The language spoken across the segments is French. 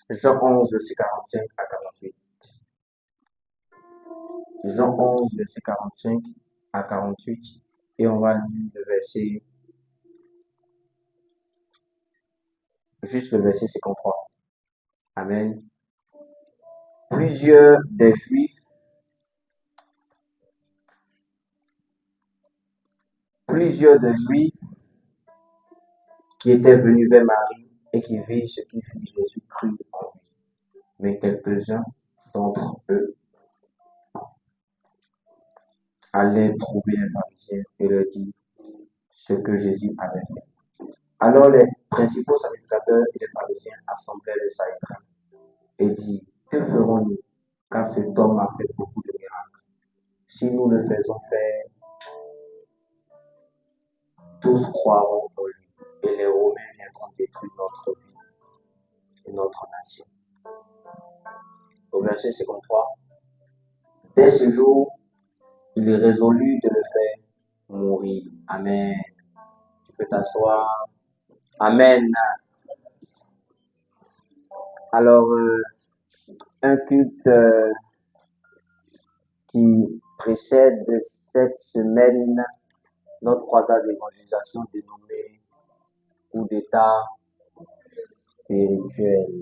Jean 11, verset 45 à 48. Jean 11, verset 45 à 48. Et on va lire juste le verset 53. Amen. Plusieurs des Juifs qui étaient venus vers Marie et qui virent ce qui fit Jésus crurent en lui. Mais quelques-uns d'entre eux allaient trouver les pharisiens et leur dire ce que Jésus avait fait. Alors les principaux sacrificateurs et les pharisiens assemblèrent les Sanhédrin et dirent, que ferons-nous, car cet homme a fait beaucoup de miracles. Si nous le faisons faire, tous croiront en lui, et les Romains viendront détruire notre vie et notre nation. Au verset 53, dès ce jour, il résolut de le faire mourir. Amen. Tu peux t'asseoir. Amen. Alors, un culte qui précède cette semaine, notre croisade d'évangélisation dénommée coup d'état spirituel.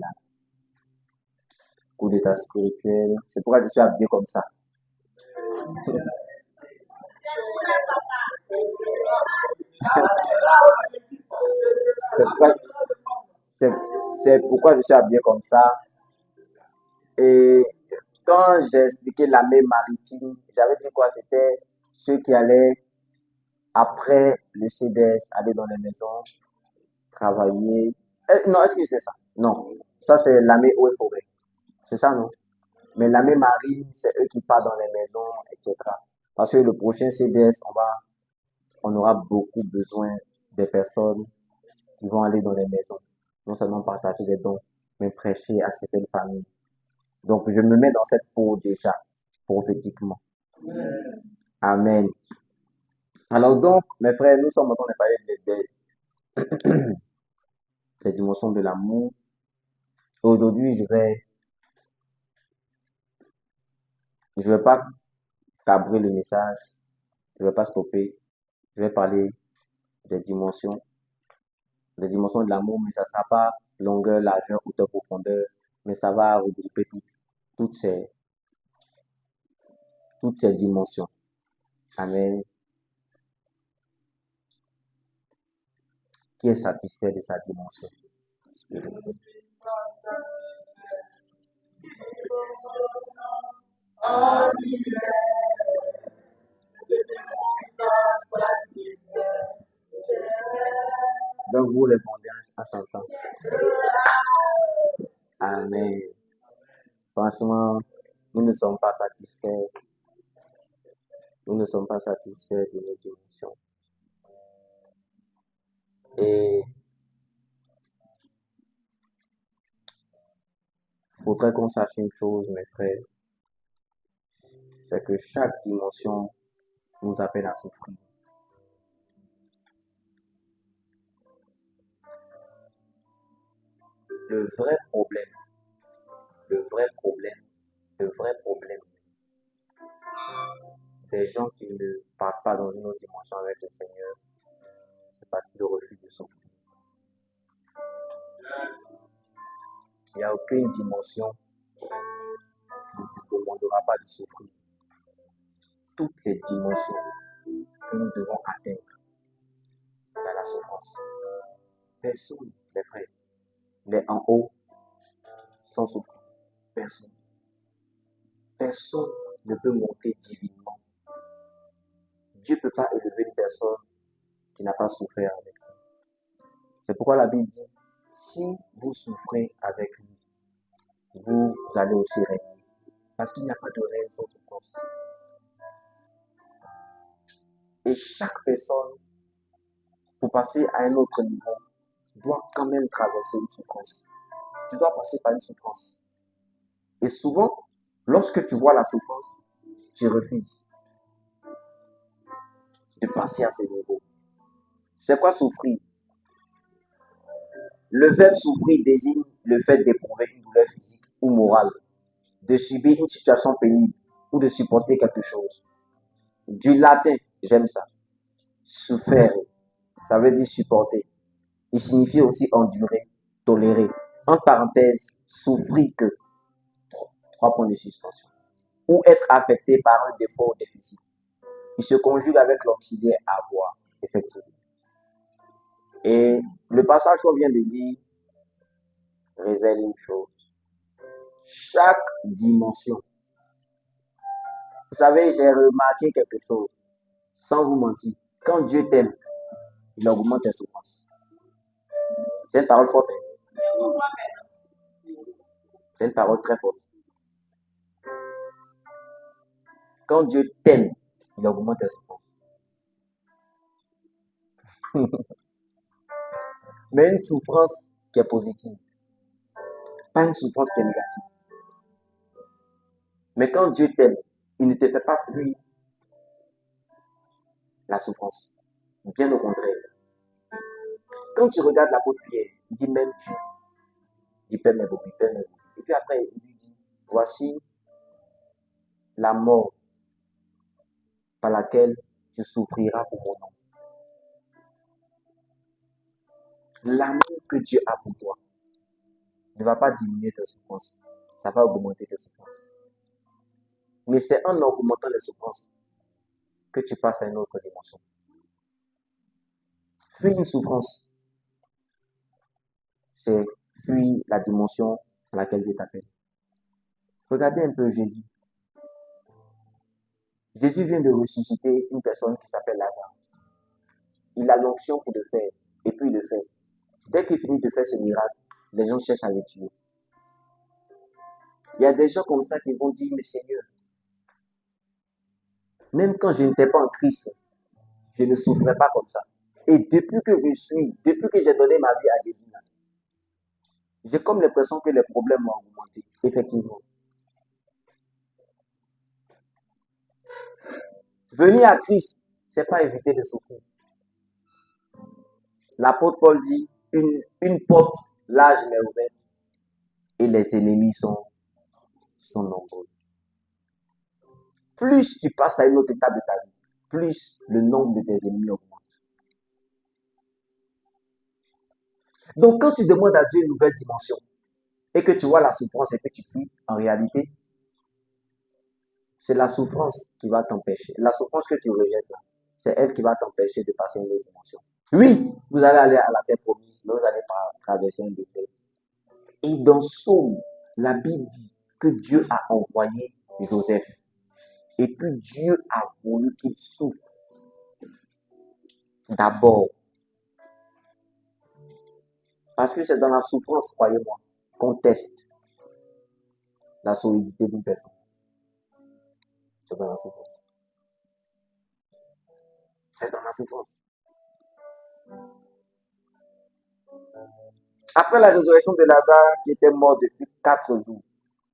Coup d'état spirituel. C'est pourquoi je suis habillé comme ça. C'est pourquoi je suis habillé comme ça. Et quand j'ai expliqué la mer maritime, j'avais dit quoi? C'était ceux qui allaient, après le CDS, aller dans les maisons, travailler. Non, est-ce que c'est ça? Non. Ça, c'est l'armée eau et forêt. C'est ça, non? Mais l'armée marine, c'est eux qui partent dans les maisons, etc. Parce que le prochain CDS, on aura beaucoup besoin des personnes qui vont aller dans les maisons. Non seulement partager des dons, mais prêcher à certaines familles. Donc, je me mets dans cette peau déjà, prophétiquement. Amen. Alors donc, mes frères, nous sommes en train de parler des dimensions de l'amour. Aujourd'hui, je vais pas cabrer le message, je vais pas stopper. Je vais parler des dimensions de l'amour, mais ça sera pas longueur, largeur, hauteur, profondeur, mais ça va regrouper toutes ces, toutes ces dimensions. Amen. Qui est satisfait de sa dimension spirituelle? Donc vous répondez en chantant. Amen. Franchement, nous ne sommes pas satisfaits. Nous ne sommes pas satisfaits de nos dimensions. Et il faudrait qu'on sache une chose, mes frères, c'est que chaque dimension nous appelle à souffrir. Le vrai problème des gens qui ne partent pas dans une autre dimension avec le Seigneur, c'est parce qu'ils refusent de souffrir. Il n'y a aucune dimension qui ne te demandera pas de souffrir. Toutes les dimensions que nous devons atteindre dans la souffrance. Personne, mes frères, n'est en haut sans souffrir. Personne. Personne ne peut monter divinement. Dieu ne peut pas élever une personne qui n'a pas souffert avec lui. C'est pourquoi la Bible dit, si vous souffrez avec lui, vous allez aussi régner. Parce qu'il n'y a pas de règne sans souffrance. Et chaque personne, pour passer à un autre niveau, doit quand même traverser une souffrance. Tu dois passer par une souffrance. Et souvent, lorsque tu vois la souffrance, tu refuses de passer à ce niveau. C'est quoi souffrir? Le verbe souffrir désigne le fait d'éprouver une douleur physique ou morale, de subir une situation pénible ou de supporter quelque chose. Du latin, j'aime ça. Souffrir, ça veut dire supporter. Il signifie aussi endurer, tolérer. En parenthèse, souffrir que. Trois points de suspension. Ou être affecté par un défaut ou déficit. Il se conjugue avec l'auxiliaire avoir, effectivement. Et le passage qu'on vient de lire révèle une chose. Chaque dimension. Vous savez, j'ai remarqué quelque chose, sans vous mentir. Quand Dieu t'aime, il augmente tes souffrances. C'est une parole forte. C'est une parole très forte. Quand Dieu t'aime, il augmente tes souffrances. Mais une souffrance qui est positive, pas une souffrance qui est négative. Mais quand Dieu t'aime, il ne te fait pas fuir la souffrance. Bien au contraire. Quand tu regardes l'apôtre Pierre, il dit même Dieu. Il dit Père mes brebis, Père mes brebis. Et puis après, il lui dit, voici la mort par laquelle tu souffriras pour mon nom. L'amour que Dieu a pour toi ne va pas diminuer tes souffrances. Ça va augmenter tes souffrances. Mais c'est en augmentant les souffrances que tu passes à une autre dimension. Fuir une souffrance, c'est fuir la dimension à laquelle Dieu t'appelle. Regardez un peu Jésus. Jésus vient de ressusciter une personne qui s'appelle Lazare. Il a l'onction pour le faire, et puis il le fait. Dès qu'il finit de faire ce miracle, les gens cherchent à le tuer. Il y a des gens comme ça qui vont dire, mais Seigneur, même quand je n'étais pas en Christ, je ne souffrais pas comme ça. Et depuis que j'ai donné ma vie à Jésus, j'ai comme l'impression que les problèmes ont augmenté, effectivement. Venir à Christ, c'est pas éviter de souffrir. L'apôtre Paul dit, une porte large mais ouverte, et les ennemis sont nombreux. Plus tu passes à une autre étape de ta vie, plus le nombre de tes ennemis augmente. Donc quand tu demandes à Dieu une nouvelle dimension, et que tu vois la souffrance et que tu fuis, en réalité, c'est la souffrance qui va t'empêcher. La souffrance que tu rejettes là, c'est elle qui va t'empêcher de passer à une autre dimension. Oui, vous allez aller à la terre promise, mais vous allez traverser un désert. Et dans Somme, la Bible dit que Dieu a envoyé Joseph. Et puis Dieu a voulu qu'il souffre. D'abord. Parce que c'est dans la souffrance, croyez-moi, qu'on teste la solidité d'une personne. C'est dans la souffrance. C'est dans la souffrance. Après la résurrection de Lazare, qui était mort depuis 4 jours,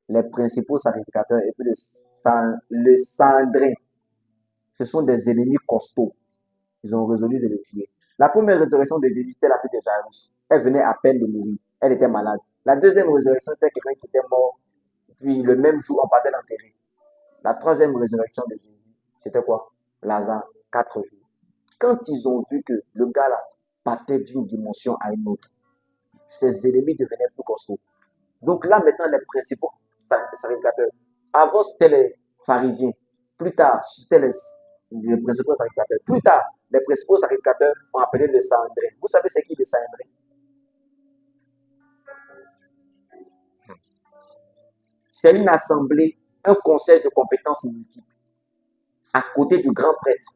les principaux sacrificateurs et puis le Sanhédrin, ce sont des ennemis costauds. Ils ont résolu de le tuer. La première résurrection de Jésus, c'était la fille de Jairus. Elle venait à peine de mourir. Elle était malade. La deuxième résurrection, c'était quelqu'un qui était mort. Puis le même jour, on partait l'enterrer. La troisième résurrection de Jésus, c'était quoi? Lazare, 4 jours. Quand ils ont vu que le gars là partait d'une dimension à une autre, ses ennemis devenaient plus costauds. Donc là, maintenant, les principaux sacrificateurs. Avant, c'était les pharisiens. Plus tard, c'était les principaux sacrificateurs. Plus tard, les principaux sacrificateurs ont appelé le Sanhédrin. Vous savez c'est qui le Sanhédrin? C'est une assemblée, un conseil de compétences multiples. À côté du grand prêtre,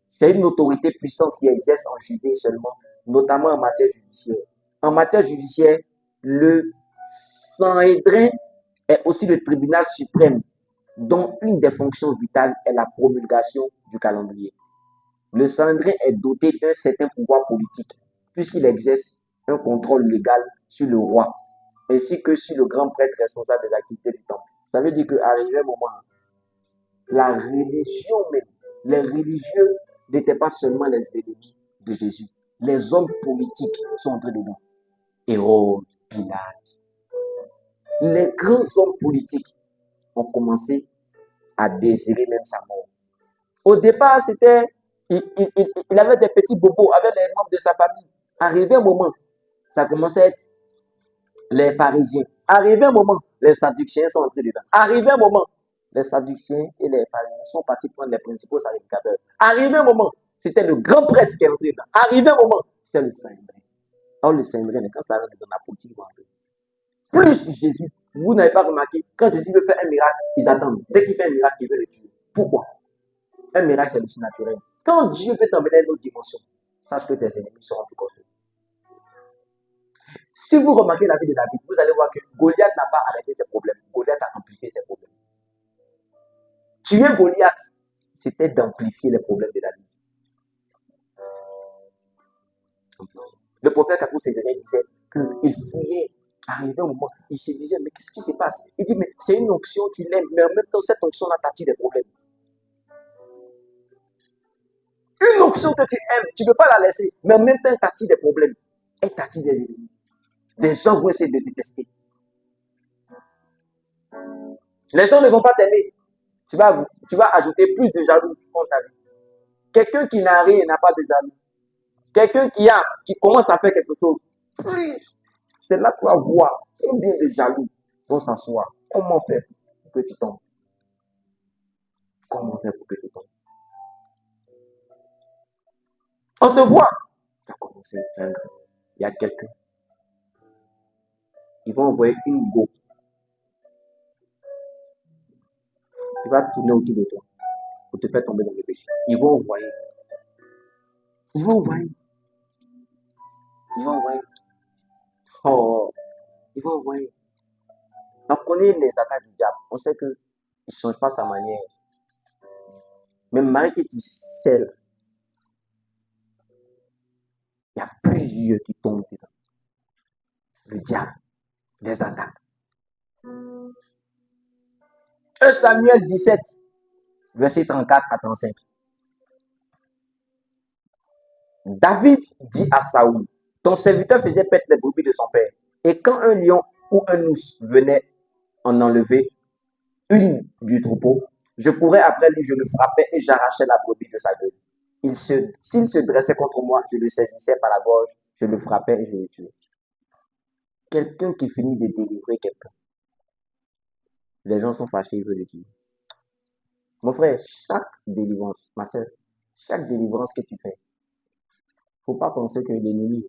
c'est une autorité puissante qui exerce en Judée seulement, notamment en matière judiciaire. En matière judiciaire, le Sanhédrin est aussi le tribunal suprême, dont une des fonctions vitales est la promulgation du calendrier. Le Sanhédrin est doté d'un certain pouvoir politique, puisqu'il exerce un contrôle légal sur le roi, ainsi que sur le grand prêtre responsable des activités du temple. Ça veut dire qu'arrivé un moment, la religion même, les religieux n'étaient pas seulement les ennemis de Jésus. Les hommes politiques sont entrés dedans. Hérode, Pilate, Les grands hommes politiques ont commencé à désirer même sa mort. Au départ, c'était, il avait des petits bobos avec les membres de sa famille. Arrivé un moment, ça commençait à être les pharisiens. Arrivé un moment, les sadduciens sont entrés dedans. Arrivé un moment, les sadduciens et les pharisiens sont partis prendre les principaux sacrificateurs. Arrivé un moment, c'était le grand prêtre qui est entré dedans. Arrivé un moment, c'était le Saint-Brin. Or, le Saint-Brin, quand ça rentre dans la politique, plus Jésus, vous n'avez pas remarqué, quand Jésus veut faire un miracle, ils attendent. Dès qu'il fait un miracle, ils veulent le tuer. Pourquoi? Un miracle, c'est le surnaturel. Quand Dieu veut t'emmener dans une autre dimension, sache que tes ennemis seront plus costauds. Si vous remarquez la vie de David, vous allez voir que Goliath n'a pas arrêté ses problèmes. Goliath a amplifié ses problèmes. Tuer Goliath, c'était d'amplifier les problèmes de David. Le prophète Kakou Sévérin disait qu'il fouillait. Arrivé au moment, il se disait, mais qu'est-ce qui se passe? Il dit, mais c'est une onction qu'il aime, mais en même temps, cette onction-là t'attire des problèmes. Une onction que tu aimes, tu ne peux pas la laisser, mais en même temps, elle t'attire des problèmes. Elle t'attire des ennemis. Les gens vont essayer de te détester. Les gens ne vont pas t'aimer. Tu vas ajouter plus de jaloux contre ta vie. Quelqu'un qui n'a rien n'a pas de jaloux. Quelqu'un qui commence à faire quelque chose, plus, c'est là que tu vas voir combien de jaloux vont s'asseoir. Comment faire pour que tu tombes? Comment faire pour que tu tombes? On te voit. Tu as commencé à faire un grand. Il y a quelqu'un. Ils vont envoyer une go. Tu vas tourner autour de toi pour te faire tomber dans le péché. Ils vont envoyer. Ils vont envoyer. Ils vont envoyer. Oh, ils vont envoyer. On connaît les attaques du diable. On sait qu'il ne change pas sa manière. Mais malgré que tu sais, il y a plusieurs qui tombent dedans. Le diable, les attaques. 1 Samuel 17, verset 34 à 35. David dit à Saoul, ton serviteur faisait paître les brebis de son père. Et quand un lion ou un ours venait en enlever une du troupeau, je courais après lui, je le frappais et j'arrachais la brebis de sa gueule. S'il se dressait contre moi, je le saisissais par la gorge, je le frappais et je le tuais. Quelqu'un qui finit de délivrer quelqu'un. Les gens sont fâchés, ils veulent le tuer. Mon frère, chaque délivrance, ma soeur, chaque délivrance que tu fais, il ne faut pas penser que l'ennemi,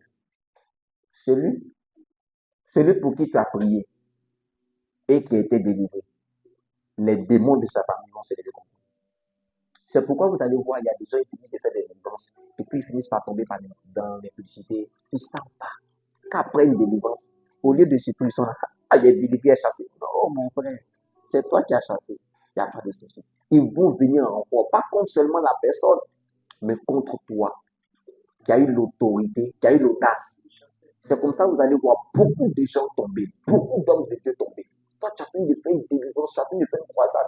celui pour qui tu as prié et qui a été délivré, les démons de sa famille vont se lever contre lui. C'est pourquoi vous allez voir, il y a des gens qui finissent de faire des délivrances et puis ils finissent par tomber dans les publicités. Ils ne savent pas qu'après une délivrance, au lieu de se tuer, ils sont là, ah, il y a délivré à chasser. Non, mon frère, c'est toi qui as chassé. Il n'y a pas de souci. Ils vont venir en renfort, pas contre seulement la personne, mais contre toi, qui a eu l'autorité, qui a eu l'audace. C'est comme ça que vous allez voir beaucoup de gens tomber, beaucoup d'hommes de Dieu tomber. Toi, tu as fini de faire une délivrance, tu as fini de faire une croisade.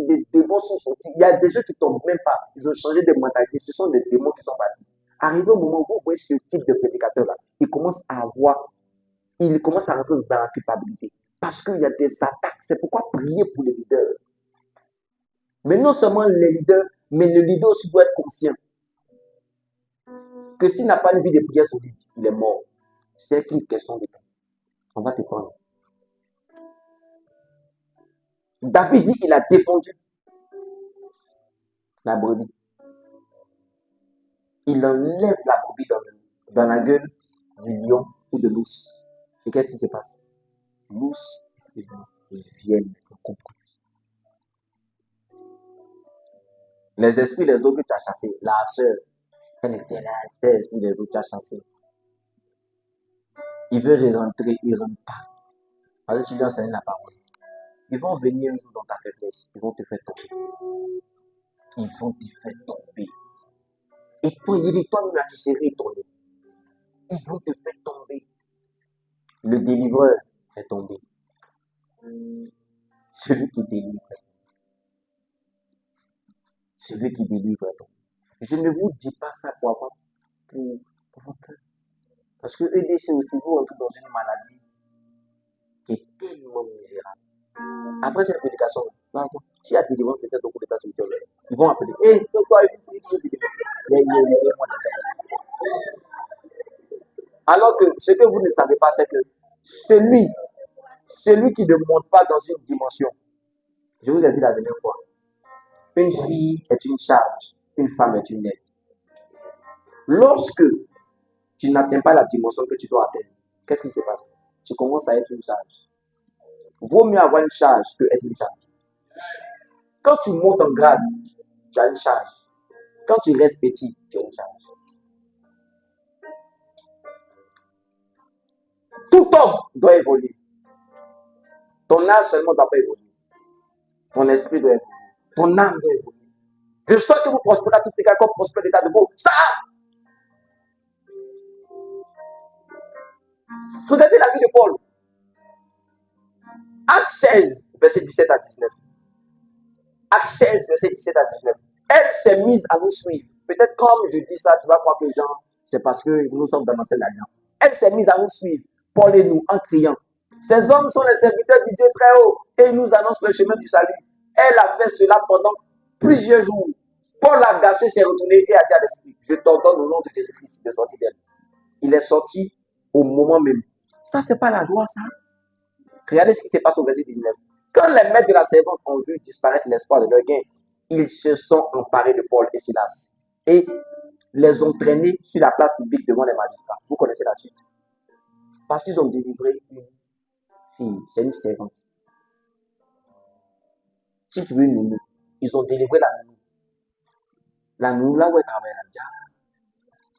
Des démons sont sortis. Il y a des gens qui ne tombent même pas. Ils ont changé de mentalité. Ce sont des démons qui sont partis. Arrivé au moment où vous voyez ce type de prédicateur-là, il commence à rentrer dans la culpabilité. Parce qu'il y a des attaques. C'est pourquoi prier pour les leaders. Mais non seulement les leaders, mais le leader aussi doit être conscient que s'il n'a pas une vie de prière solide, il est mort. C'est une question de temps. On va te prendre. David dit qu'il a défendu la brebis. Il enlève la brebis dans la gueule du lion ou de l'ours. Et qu'est-ce qui se passe? L'ours et le lion viennent contre lui. Les esprits des autres que tu as chassés, la sœur, elle était là, c'était l'esprit des autres que tu as chassés. Il veut rentrer, il ne rentre pas. Parce que tu lui as enseigné la parole. Ils vont venir un jour dans ta faiblesse, ils vont te faire tomber. Ils vont te faire tomber. Et toi, il dit, toi-même, tu serais étonné. Ils vont te faire tomber. Le délivreur est tombé. Celui qui délivre. Celui qui délivre est tombé. Je ne vous dis pas ça pour avoir pour votre cœur. Parce que EDC aussi, vous entrez dans une maladie. qui est tellement misérable. Après cette prédication, s'il y a des délivrance peut-être au cours de ta spirituelle, ils vont appeler. Hé, toi, alors que ce que vous ne savez pas, c'est que celui qui ne monte pas dans une dimension, je vous ai dit la dernière fois, une fille est une charge, une femme est une aide. Lorsque tu n'atteins pas la dimension que tu dois atteindre, qu'est-ce qui se passe? Tu commences à être une charge. Vaut mieux avoir une charge que être une charge. Quand tu montes en grade, tu as une charge. Quand tu restes petit, tu as une charge. Tout homme doit évoluer. Ton âge seulement ne doit pas évoluer. Ton esprit doit évoluer. Ton âme doit évoluer. Je souhaite que vous prospérez à tous les cas comme prospère l'état de vous. Ça! Regardez la vie de Paul. Acte 16, verset 17 à 19. Acte 16, verset 17 à 19. Elle s'est mise à nous suivre. Peut-être comme je dis ça, tu vas croire que Jean, c'est parce que nous sommes dans l'ancienne alliance. Elle s'est mise à nous suivre, Paul et nous, en criant. Ces hommes sont les serviteurs du Dieu très haut et ils nous annoncent le chemin du salut. Elle a fait cela pendant plusieurs jours. Paul agacé s'est retourné et a dit à l'esprit, je t'ordonne au nom de Jésus-Christ de sortir d'elle. Il est sorti au moment même. Ça, c'est pas la joie, ça. Regardez ce qui se passe au verset 19. Quand les maîtres de la servante ont vu disparaître l'espoir de leur gain, ils se sont emparés de Paul et Silas et les ont traînés sur la place publique devant les magistrats. Vous connaissez la suite. Parce qu'ils ont délivré une fille, c'est une servante. Si tu veux une nounou, ils ont délivré la nounou. La nounou, là où elle travaille,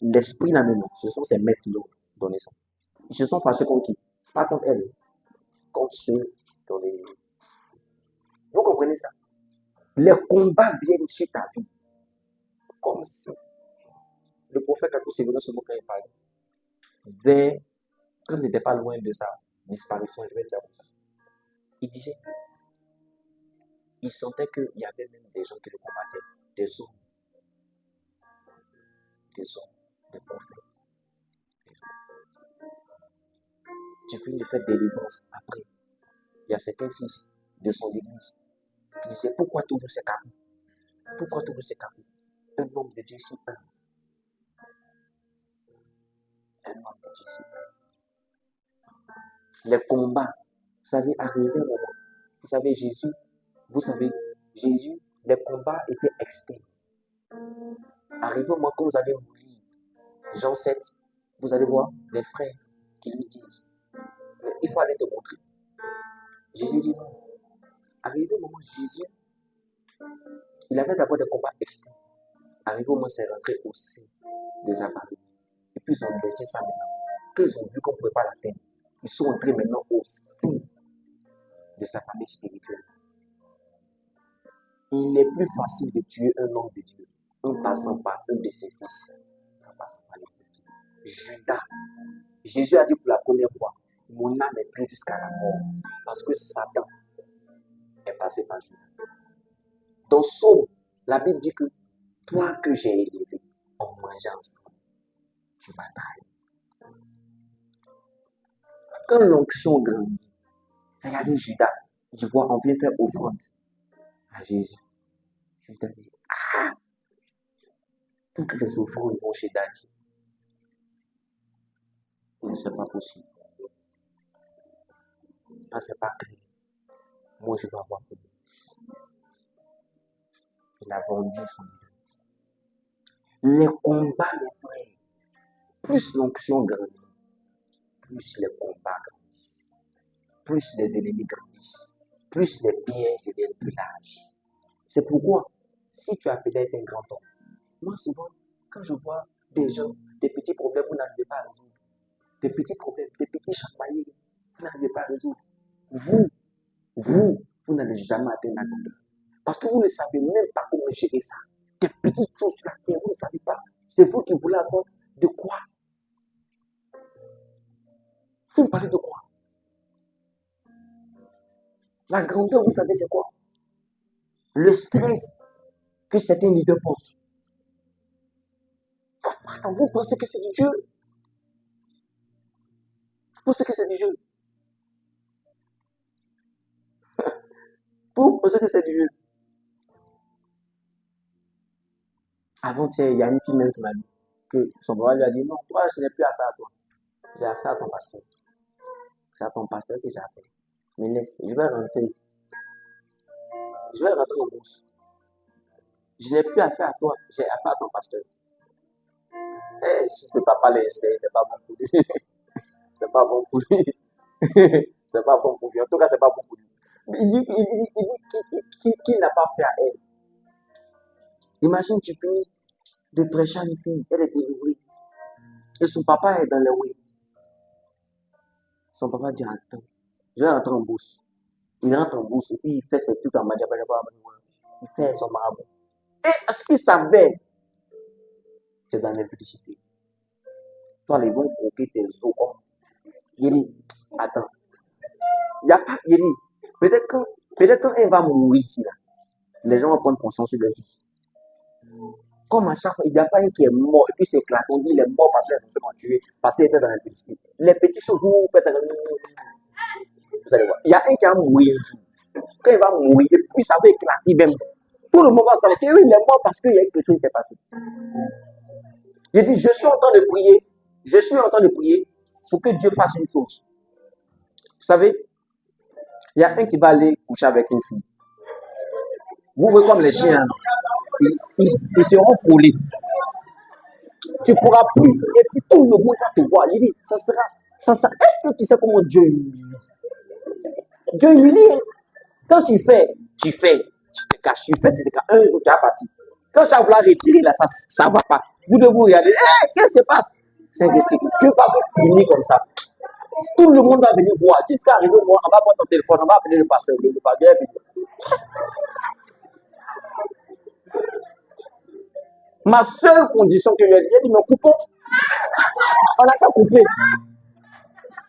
l'esprit la nounou, ce sont ses maîtres qui l'ont donné ça. Ils se sont fâchés contre qui? Pas contre elle, contre ceux dont les... Vous comprenez ça? Les combats viennent sur ta vie. Comme si le prophète a tout sévère ce mot quand il parlait. Vers, quand il n'était pas loin de sa disparition, je vais dire comme ça. Il disait, il sentait qu'il y avait même des gens qui le combattaient, des hommes, des prophètes. Tu finis de faire délivrance après. Il y a certains fils de son église qui disaient, pourquoi toujours ces capous? Pourquoi toujours ces capous? Un homme de Dieu si humble. Un homme de Dieu si humble. Les combats, vous savez, arrivé un moment. Vous savez, Jésus, les combats étaient externes. Arrivé au moment quand vous allez mourir, Jean 7, vous allez voir les frères qui lui disent, mais il faut aller te montrer. Jésus dit non. Arrivé au moment Jésus, il avait d'abord des combats externes. Arrivé au moment, c'est rentré au sein de sa famille. Et puis ils ont laissé ça maintenant. Quand ils ont vu qu'on ne pouvait pas l'atteindre, ils sont entrés maintenant au sein de sa famille spirituelle. Il est plus facile de tuer un homme de Dieu en passant par un de ses fils, en passant par les petits. Judas. Jésus a dit pour la première fois, mon âme est prise jusqu'à la mort, parce que Satan est passé par Judas. Dans Somme, la Bible dit que toi que j'ai élevé, en mangeant ensemble, tu batailles. Quand l'onction grandit, regardez Judas, il voit, on vient faire offrande à Jésus. Judas dit, toutes les offrandes vont chez Daddy. Il ne c'est pas possible. Ça, c'est pas clair. Moi, je vais avoir pour lui. Il a vendu son idole. Les combats, les frères, plus l'onction grandit, plus les combats grandissent, plus les ennemis grandissent, plus les pièges deviennent plus larges. C'est pourquoi, si tu as peut-être un grand homme, moi souvent, quand je vois des gens, des petits problèmes, vous n'arrivez pas à résoudre, des petits problèmes, des petits chamailleries, vous n'arrivez pas à résoudre. Vous n'allez jamais atteindre la grandeur. Parce que vous ne savez même pas comment gérer ça. Des petites choses sur la terre, vous ne savez pas. C'est vous qui voulez avoir de quoi. Vous me parlez de quoi? La grandeur, vous savez, c'est quoi? Le stress que certains leaders portent. Attends, vous pensez que c'est du jeu? Vous pensez que c'est du jeu? pour penser que c'est du jeu. Avant-hier, il y a une fille même qui m'a dit que son papa lui a dit non, toi, je n'ai plus affaire à toi. J'ai affaire à ton pasteur. C'est à ton pasteur que j'ai affaire. Mais laisse, je vais rentrer. Je vais rentrer en bourse. Je n'ai plus affaire à toi, j'ai affaire à ton pasteur. Eh, si ce papa l'essaie, c'est pas bon pour lui. C'est pas bon pour lui. C'est pas bon pour lui. En tout cas, c'est pas bon pour lui. Il dit qu'il n'a pas fait à elle. Imagine, tu finis de prêcher à une fille, elle est délivrée. Et son papa est dans les oui. Son papa dit attends, je vais rentrer en bourse. Il rentre en bourse et puis il fait ses trucs en madjabajaba. Il fait son marabout. Et est-ce qu'il savait? C'est dans l'impudicité. Toi, les vont couper tes os. Il dit, attends. Il n'y a pas, il dit, peut-être quand elle va mourir ici, là, les gens vont prendre conscience de vie. Comme à chaque fois, il n'y a pas un qui est mort, et puis c'est éclaté. On dit il est mort parce que les gens ont tué, parce qu'il était dans l'impudicité. Les petits choses, vous faites. Vous allez voir. Il y a un qui a mouru un jour. Quand il va mourir, et puis ça va éclater même. Tout le monde va savoir qu'il est mort parce qu'il y a quelque chose qui s'est passé. Il dit, je suis en train de prier. Je suis en train de prier pour que Dieu fasse une chose. Vous savez, il y a un qui va aller coucher avec une fille. Vous voyez comme les chiens, ils seront collés. Tu ne pourras plus. Et puis tout le monde va te voir. Il dit, ça sera. Est-ce que tu sais comment Dieu humilie? Dieu humilie. Quand tu fais, tu te caches, tu te caches. Un jour, tu as parti. Quand tu as voulu retirer, là, ça ne va pas. Vous devez regarder. Qu'est-ce qui se passe? C'est retiré. Dieu va vous punir comme ça. Tout le monde va venir voir. Jusqu'à arriver, on va prendre ton téléphone, on va appeler le pasteur. Le pasteur est venu. Ma seule condition que j'ai dit, nous coupons. On n'a qu'à couper.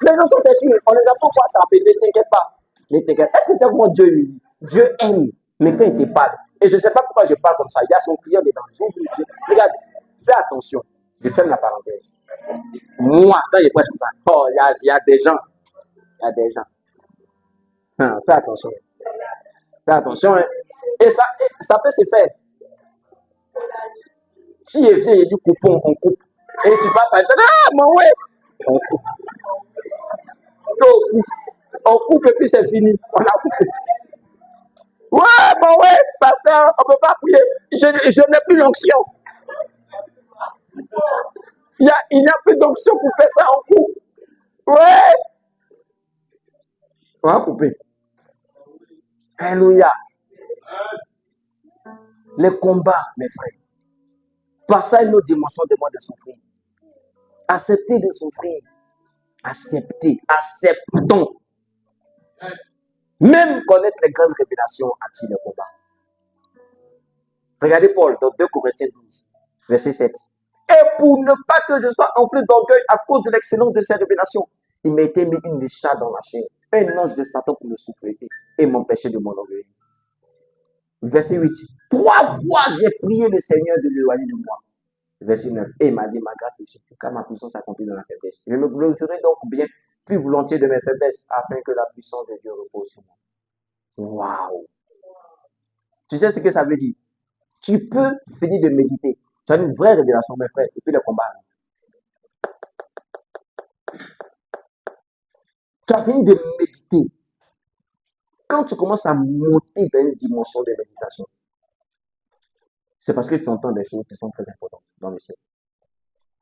Les gens sont têtus. On les a pas quoi s'appeler. Ne t'inquiète pas. Ne t'inquiète. Est-ce que c'est comment Dieu humilie? Dieu aime. Mais quand il te parle, et je ne sais pas pourquoi je parle comme ça, il y a son client dedans. Regarde, fais attention. Je ferme la parenthèse. Moi, quand je prêche comme ça, oh, il y a des gens. Il y a des gens. Fais attention. Fais attention. Hein. Et ça peut se faire. Si il vient, il dit coupons, on coupe. Et tu vas pas dire, ah, mon ouais. On coupe. On coupe et puis c'est fini. On a coupé. Ouais, bon, ouais, pasteur, on ne peut pas prier. Je n'ai plus l'onction. Il n'y a plus d'onction pour faire ça en coupe. Ouais. On va couper. Alléluia. Les combats, mes frères. Passer à une autre dimension demande de souffrir. Accepter de souffrir. Acceptons. Même connaître les grandes révélations attire le combat. Regardez Paul dans 2 Corinthiens 12, verset 7. Et pour ne pas que je sois enflé d'orgueil à cause de l'excellence de ces révélations, il m'a été mis une écharpe dans la chair, un ange de Satan pour me souffler et m'empêcher de m'enorgueillir. Verset 8. 3 fois j'ai prié le Seigneur de l'éloigner de moi. Verset 9. Et il m'a dit, ma grâce te suffit, car ma puissance s'accomplit dans la faiblesse. Je me glorifierai donc bien plus volontiers de mes faiblesses, afin que la puissance de Dieu repose sur moi. Waouh! Tu sais ce que ça veut dire? Tu peux finir de méditer. Tu as une vraie révélation, mes frères, et puis le combat. Tu as fini de méditer. Quand tu commences à monter dans une dimension de méditation, c'est parce que tu entends des choses qui sont très importantes dans le ciel.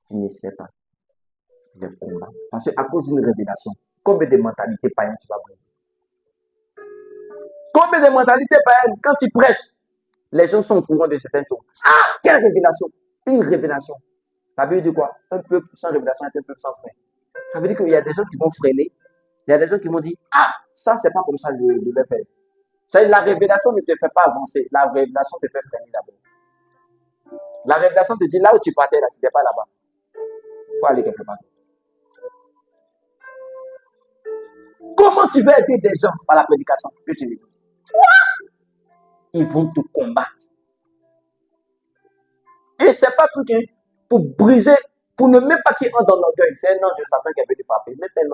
Tu ne sais pas. Le combat. Parce qu'à cause d'une révélation, combien de mentalités païennes tu vas briser? Combien de mentalités païennes, quand tu prêches, les gens sont au courant de certaines choses. Ah, quelle révélation! Une révélation. Ça veut dire quoi? Un peuple sans révélation est un peuple sans frein. Ça veut dire qu'il y a des gens qui vont freiner. Il y a des gens qui vont dire, ah, ça, c'est pas comme ça que je devais faire. Ça veut dire, la révélation ne te fait pas avancer. La révélation te fait freiner d'abord. La révélation te dit, là où tu partais, là, c'était pas là-bas. Il faut aller quelque part. Comment tu vas aider des gens par la prédication que tu médites? Ils vont te combattre. Et c'est pas truc pour briser, pour ne même pas qu'ils entrent dans l'orgueil. C'est un ange de Satan qui a venu frapper. Même un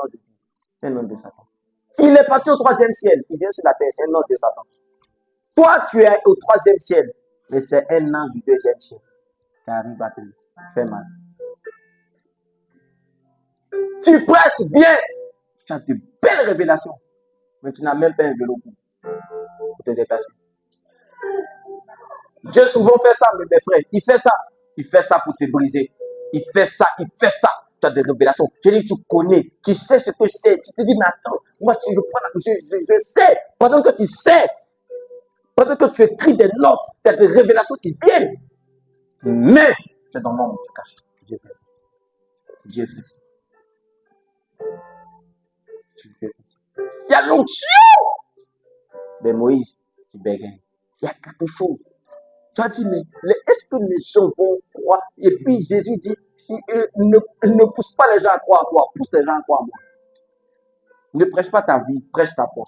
ange de Satan. Il est parti au 3e ciel. Il vient sur la terre. C'est un ange de Satan. Toi, tu es au 3e ciel, mais c'est un ange du 2e ciel qui arrive à te faire mal. Tu prêches bien, tu as de belles révélations, mais tu n'as même pas un vélo pour te déplacer. Dieu souvent fait ça, mes frères. Il fait ça. Il fait ça pour te briser. Il fait ça, il fait ça. Tu as des révélations. Je dis, tu connais, tu sais ce que c'est. Tu te dis, mais attends, moi, si je sais. Pendant que tu sais, pendant que tu écris des notes, tu as des révélations qui viennent. Mais, c'est dans l'ombre, tu caches. Dieu fait ça. Dieu fait ça. Tu fais ça. Il y a l'onction de Moïse qui bégaye. Il y a quelque chose. Tu as dit, mais est-ce que les gens vont croire? Et puis Jésus dit, ne pousse pas les gens à croire à toi, pousse les gens à croire à moi. Ne prêche pas ta vie, prêche ta foi.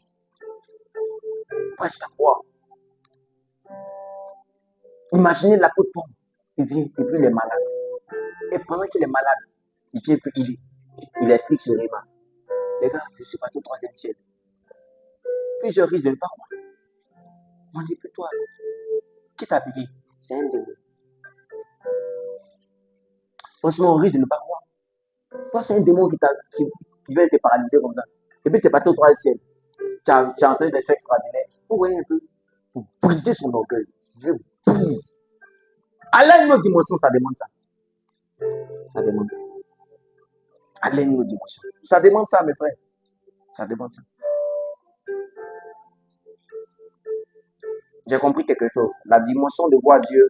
Prêche ta foi. Imaginez l'apôtre Paul, il vient, et puis il est malade. Et pendant qu'il est malade, il vient, puis il explique ce rima. Les gars, je suis parti au 3e ciel. Puis je risque de ne pas croire. On dit, puis toi, qui t'a payé? C'est un démon. Franchement, on risque de ne pas croire. Toi, c'est un démon qui veut te paralyser comme ça. Et puis tu es parti au 3e ciel. Tu as entendu des faits extraordinaires. Vous voyez un peu, pour briser son orgueil. Dieu brise. Aller une autre dimension, ça demande ça. Ça demande ça. Aller une autre dimension. Ça demande ça, mes frères. Ça demande ça. J'ai compris quelque chose. La dimension de voir Dieu,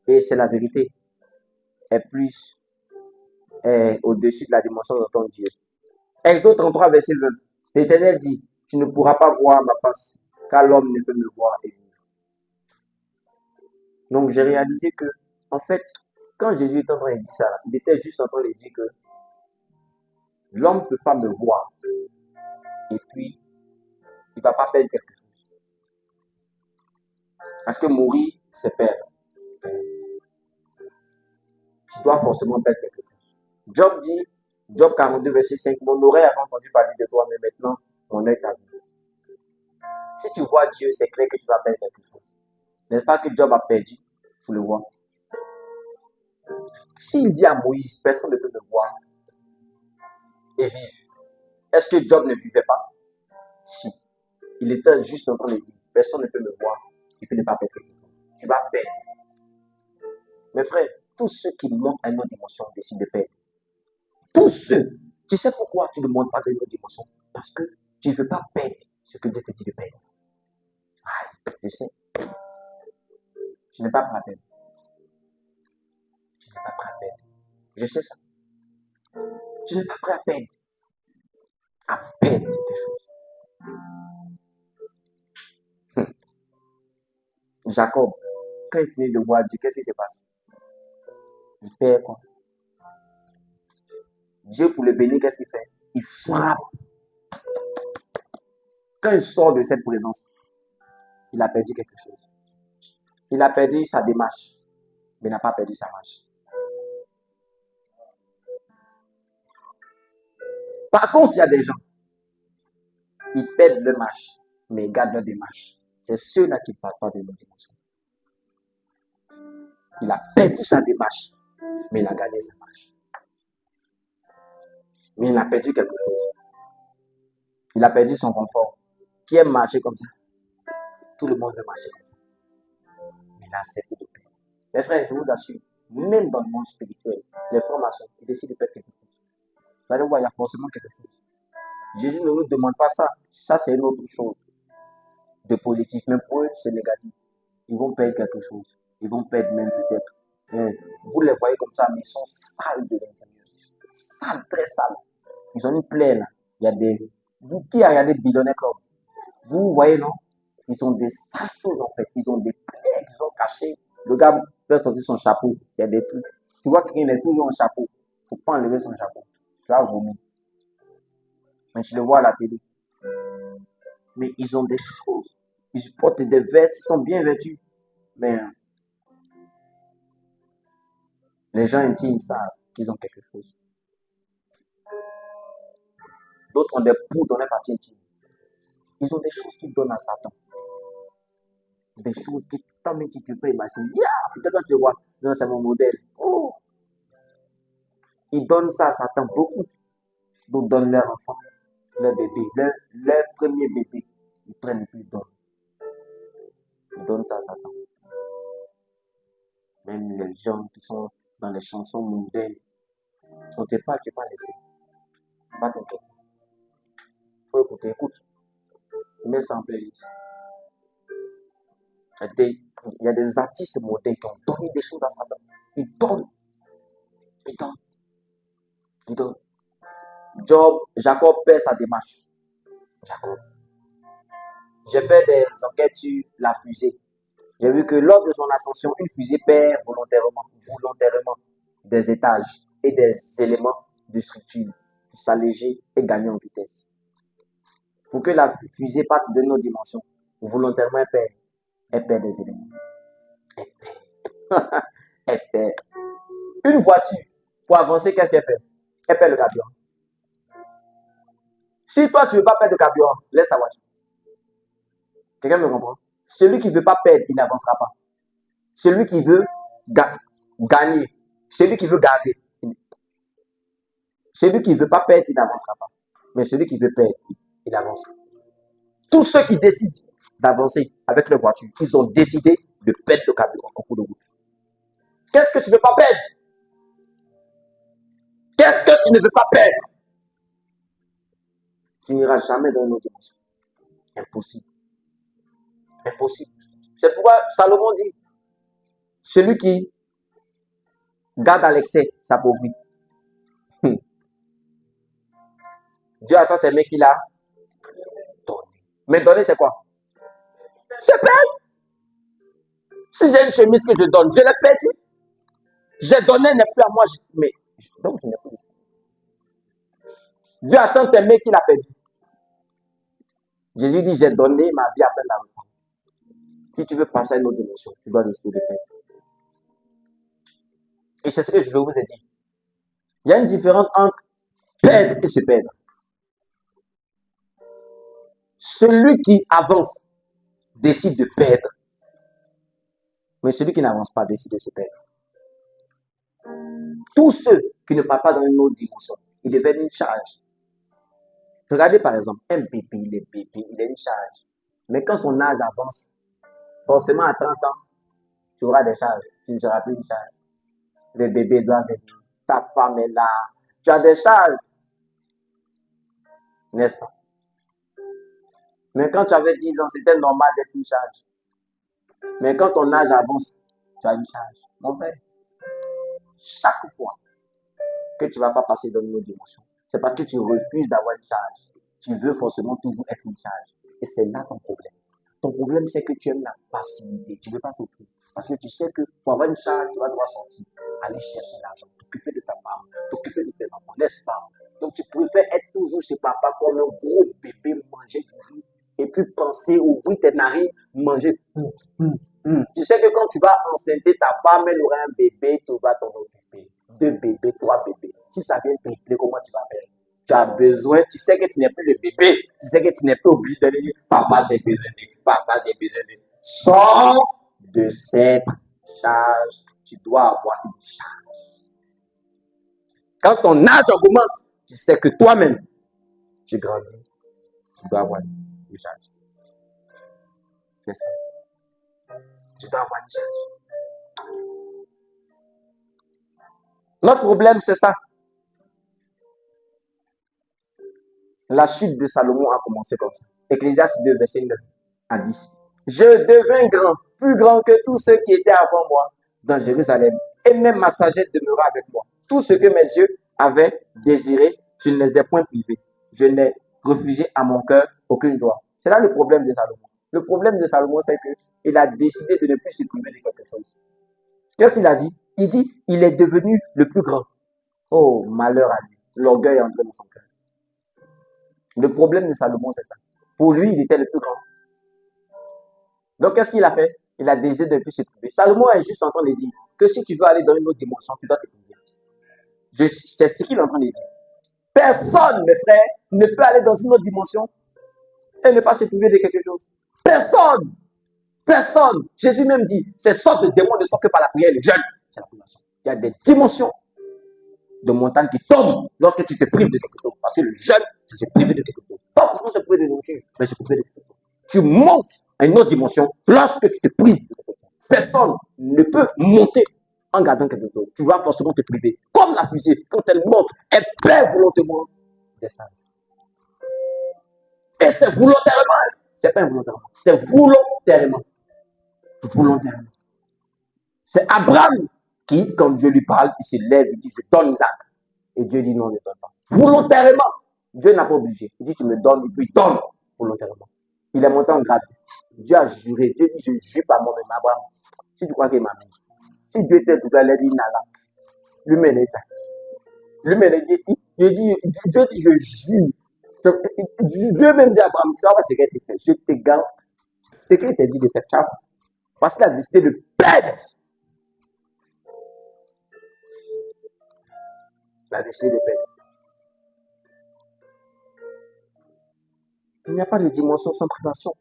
et c'est la vérité, est plus au-dessus de la dimension d'entendre Dieu. Exode 33, verset 20. L'Éternel dit, tu ne pourras pas voir ma face, car l'homme ne peut me voir et vivre. Donc j'ai réalisé que, en fait, quand Jésus est en train de dire ça, il était juste en train de dire que l'homme ne peut pas me voir. Et puis, il ne va pas perdre quelque chose. Parce que mourir, c'est perdre. Tu dois forcément perdre quelque chose. Job dit, Job 42, verset 5, mon oreille avait entendu parler de toi, mais maintenant, mon œil t'a vu. Si tu vois Dieu, c'est clair que tu vas perdre quelque chose. N'est-ce pas que Job a perdu pour le voir? S'il dit à Moïse, personne ne peut me voir et vivre, est-ce que Job ne vivait pas? Si. Il était juste en train de dire, personne ne peut me voir et puis ne pas perdre quelque chose. Tu vas perdre. Mes frères, tous ceux qui montent à une autre dimension décident de perdre. Tous ceux. Tu sais pourquoi tu ne montes pas à une autre dimension? Parce que tu ne veux pas perdre ce que Dieu te dit de perdre. Ah, je sais. Tu n'es pas prêt à perdre. Tu n'es pas prêt à perdre. Je sais ça. Tu n'es pas prêt à perdre. À perdre des choses. Jacob, quand il finit de voir Dieu, qu'est-ce qui se passe? Il perd quoi? Dieu, pour le bénir, qu'est-ce qu'il fait? Il frappe. Quand il sort de cette présence, il a perdu quelque chose. Il a perdu sa démarche, mais il n'a pas perdu sa marche. Par contre, il y a des gens, ils perdent leur marche, mais ils gardent leur démarche. C'est ceux-là qui ne parlent pas de leur dimension. Il a perdu sa démarche, mais il a gardé sa marche. Mais il a perdu quelque chose. Il a perdu son confort. Qui aime marcher comme ça? Tout le monde veut marcher comme ça. Mais il a accepté de perdre. Mes frères, je vous assure, même dans le monde spirituel, les formations, ils décident de perdre quelque chose. Vous allez voir, il y a forcément quelque chose. Jésus ne nous demande pas ça. Ça, c'est une autre chose de politique. Même pour eux, c'est négatif. Ils vont perdre quelque chose. Ils vont perdre même peut-être. Vous les voyez comme ça, mais ils sont sales de l'intérieur. Sales, très sales. Ils ont une plaie là. Il y a des... Vous qui a regardé Billionaire Club, vous voyez, non? Ils ont des sales choses en fait. Ils ont des plaies qu'ils ont cachées. Le gars fait sortir son chapeau. Il y a des trucs. Tu vois qu'il est toujours en chapeau. Il ne faut pas enlever son chapeau. Tu vas vomir. Mais tu le vois à la télé. Mais ils ont des choses. Ils portent des vestes, ils sont bien vêtus. Mais les gens intimes savent qu'ils ont quelque chose. D'autres ont des poux dans les parties intimes. Ils ont des choses qu'ils donnent à Satan. des choses que toi-même tu ne peux pas imaginer. Peut-être quand tu le vois, non, c'est mon modèle. Oh, ils donnent ça à Satan. Beaucoup donc donnent leur enfant, leur bébé, leur premier bébé. Ils prennent et puis ils donnent. Ils donnent ça à Satan. Même les gens qui sont dans les chansons mondaines, on ne pas, tu n'es pas laissé. Pas t'inquiète. Faut écouter, écoute. Mets ça en playlist. Il y a des artistes modernes qui ont donné des choses à Satan. Ils donnent. Ils donnent. Ils donnent. Jacob perd sa démarche. Jacob. J'ai fait des enquêtes sur la fusée. J'ai vu que lors de son ascension, une fusée perd volontairement des étages et des éléments de structure pour s'alléger et gagner en vitesse. Pour que la fusée parte de nos dimensions, volontairement, elle perd des éléments. Elle perd. Une voiture, pour avancer, qu'est-ce qu'elle fait? Elle perd le carburant. Si toi, tu ne veux pas perdre de carburant, laisse ta voiture. Quelqu'un me comprend? Celui qui ne veut pas perdre, il n'avancera pas. Celui qui veut gagner, celui qui veut garder, celui qui ne veut pas perdre, il n'avancera pas. Mais celui qui veut perdre, il avance. Tous ceux qui décident d'avancer avec leur voiture, ils ont décidé de perdre le carburant en cours de route. Qu'est-ce que tu ne veux pas perdre? Qu'est-ce que tu ne veux pas perdre? Tu n'iras jamais dans une autre dimension. Impossible. Impossible. C'est pourquoi Salomon dit, celui qui garde à l'excès s'appauvrit. Dieu attend tes mains qu'il a donné. Mais donner, c'est quoi? C'est perdre. Si j'ai une chemise que je donne, je l'ai perdue. J'ai donné, n'est plus à moi. Donc, je n'ai plus de chemise. Dieu attend tes mains qu'il a perdu. Jésus dit, j'ai donné ma vie après la reprendre. Si tu veux passer à une autre dimension, tu dois décider de perdre. Et c'est ce que je vous ai dit. Il y a une différence entre perdre et se perdre. Celui qui avance décide de perdre. Mais celui qui n'avance pas décide de se perdre. Tous ceux qui ne partent pas dans une autre dimension, ils deviennent une charge. Regardez par exemple, un bébé, il est une charge. Mais quand son âge avance, forcément à 30 ans, tu auras des charges. Tu ne seras plus une charge. Le bébé doit venir. Ta femme est là. Tu as des charges. N'est-ce pas? Mais quand tu avais 10 ans, c'était normal d'être une charge. Mais quand ton âge avance, tu as une charge. Mon frère, chaque fois que tu ne vas pas passer dans une autre dimension, c'est parce que tu refuses d'avoir une charge. Tu veux forcément toujours être une charge. Et c'est là ton problème. Ton problème, c'est que tu aimes la facilité. Tu ne veux pas souffrir. Parce que tu sais que pour avoir une charge, tu vas devoir sortir, aller chercher l'argent, t'occuper de ta femme, t'occuper de tes enfants, n'est-ce pas? Donc tu préfères être toujours chez papa comme un gros bébé, manger du riz, et puis penser, ouvrir tes narines, manger. Tu sais que quand tu vas enceinter ta femme, elle aura un bébé, tu vas t'en occuper. 2 bébés, 3 bébés. Si ça vient tripler, comment tu vas faire? Tu as besoin, tu sais que tu n'es plus le bébé, tu sais que tu n'es plus obligé de dire, papa, j'ai besoin de, papa, j'ai besoin de. Sors de cette charge, tu dois avoir une charge. Quand ton âge augmente, tu sais que toi-même, tu grandis, tu dois avoir une charge. N'est-ce pas? Tu dois avoir une charge. Notre problème, c'est ça. La chute de Salomon a commencé comme ça. Ecclésiaste 2, verset 9 à 10. Je devins grand, plus grand que tous ceux qui étaient avant moi dans Jérusalem, et même ma sagesse demeura avec moi. Tout ce que mes yeux avaient désiré, je ne les ai point privés. Je n'ai refusé à mon cœur aucune joie. C'est là le problème de Salomon. Le problème de Salomon, c'est qu'il a décidé de ne plus se priver de quelque chose. Qu'est-ce qu'il a dit? Il dit, il est devenu le plus grand. Oh, malheur à lui. L'orgueil est entré dans son cœur. Le problème de Salomon, c'est ça. Pour lui, il était le plus grand. Donc, qu'est-ce qu'il a fait? Il a décidé de ne plus se priver. Salomon est juste en train de dire que si tu veux aller dans une autre dimension, tu dois te priver. C'est ce qu'il est en train de dire. Personne, mes frères, ne peut aller dans une autre dimension et ne pas se priver de quelque chose. Personne. Personne. Jésus même dit, ces sortes de démons ne sont que par la prière et les jeûnes. C'est la privation. Il y a des dimensions de montagne qui tombent lorsque tu te prives de quelque chose. Parce que le jeûne, c'est se priver de quelque chose. Pas forcément se priver de nourriture, mais se priver de quelque chose. Tu montes à une autre dimension lorsque tu te prives de quelque chose. Personne ne peut monter en gardant quelque chose. Tu vas forcément te priver. Comme la fusée, quand elle monte, elle perd volontairement des stages. Et c'est volontairement. C'est pas involontairement. C'est volontairement. Volontairement. C'est Abraham qui, quand Dieu lui parle, il se lève, il dit, je donne Isaac. Et Dieu dit, non, ne donne pas. Volontairement. Dieu n'a pas obligé. Il dit, tu me donnes, et puis il donne volontairement. Il est monté en grade. Dieu a juré. Dieu dit, je jure par moi-même, Abraham. Si tu crois qu'il m'a mis. Si Dieu était tout à l'heure, il dit, Nala. Lui-même, il dit, Dieu dit, je jure. Dieu même dit à Abraham, tu vas voir ce qu'il t'a fait. Je te garde. Ce qu'il t'a dit de faire. Ciao. Parce qu'il a décidé de perdre. Il a décidé de perdre. Il n'y a pas de dimension sans privation.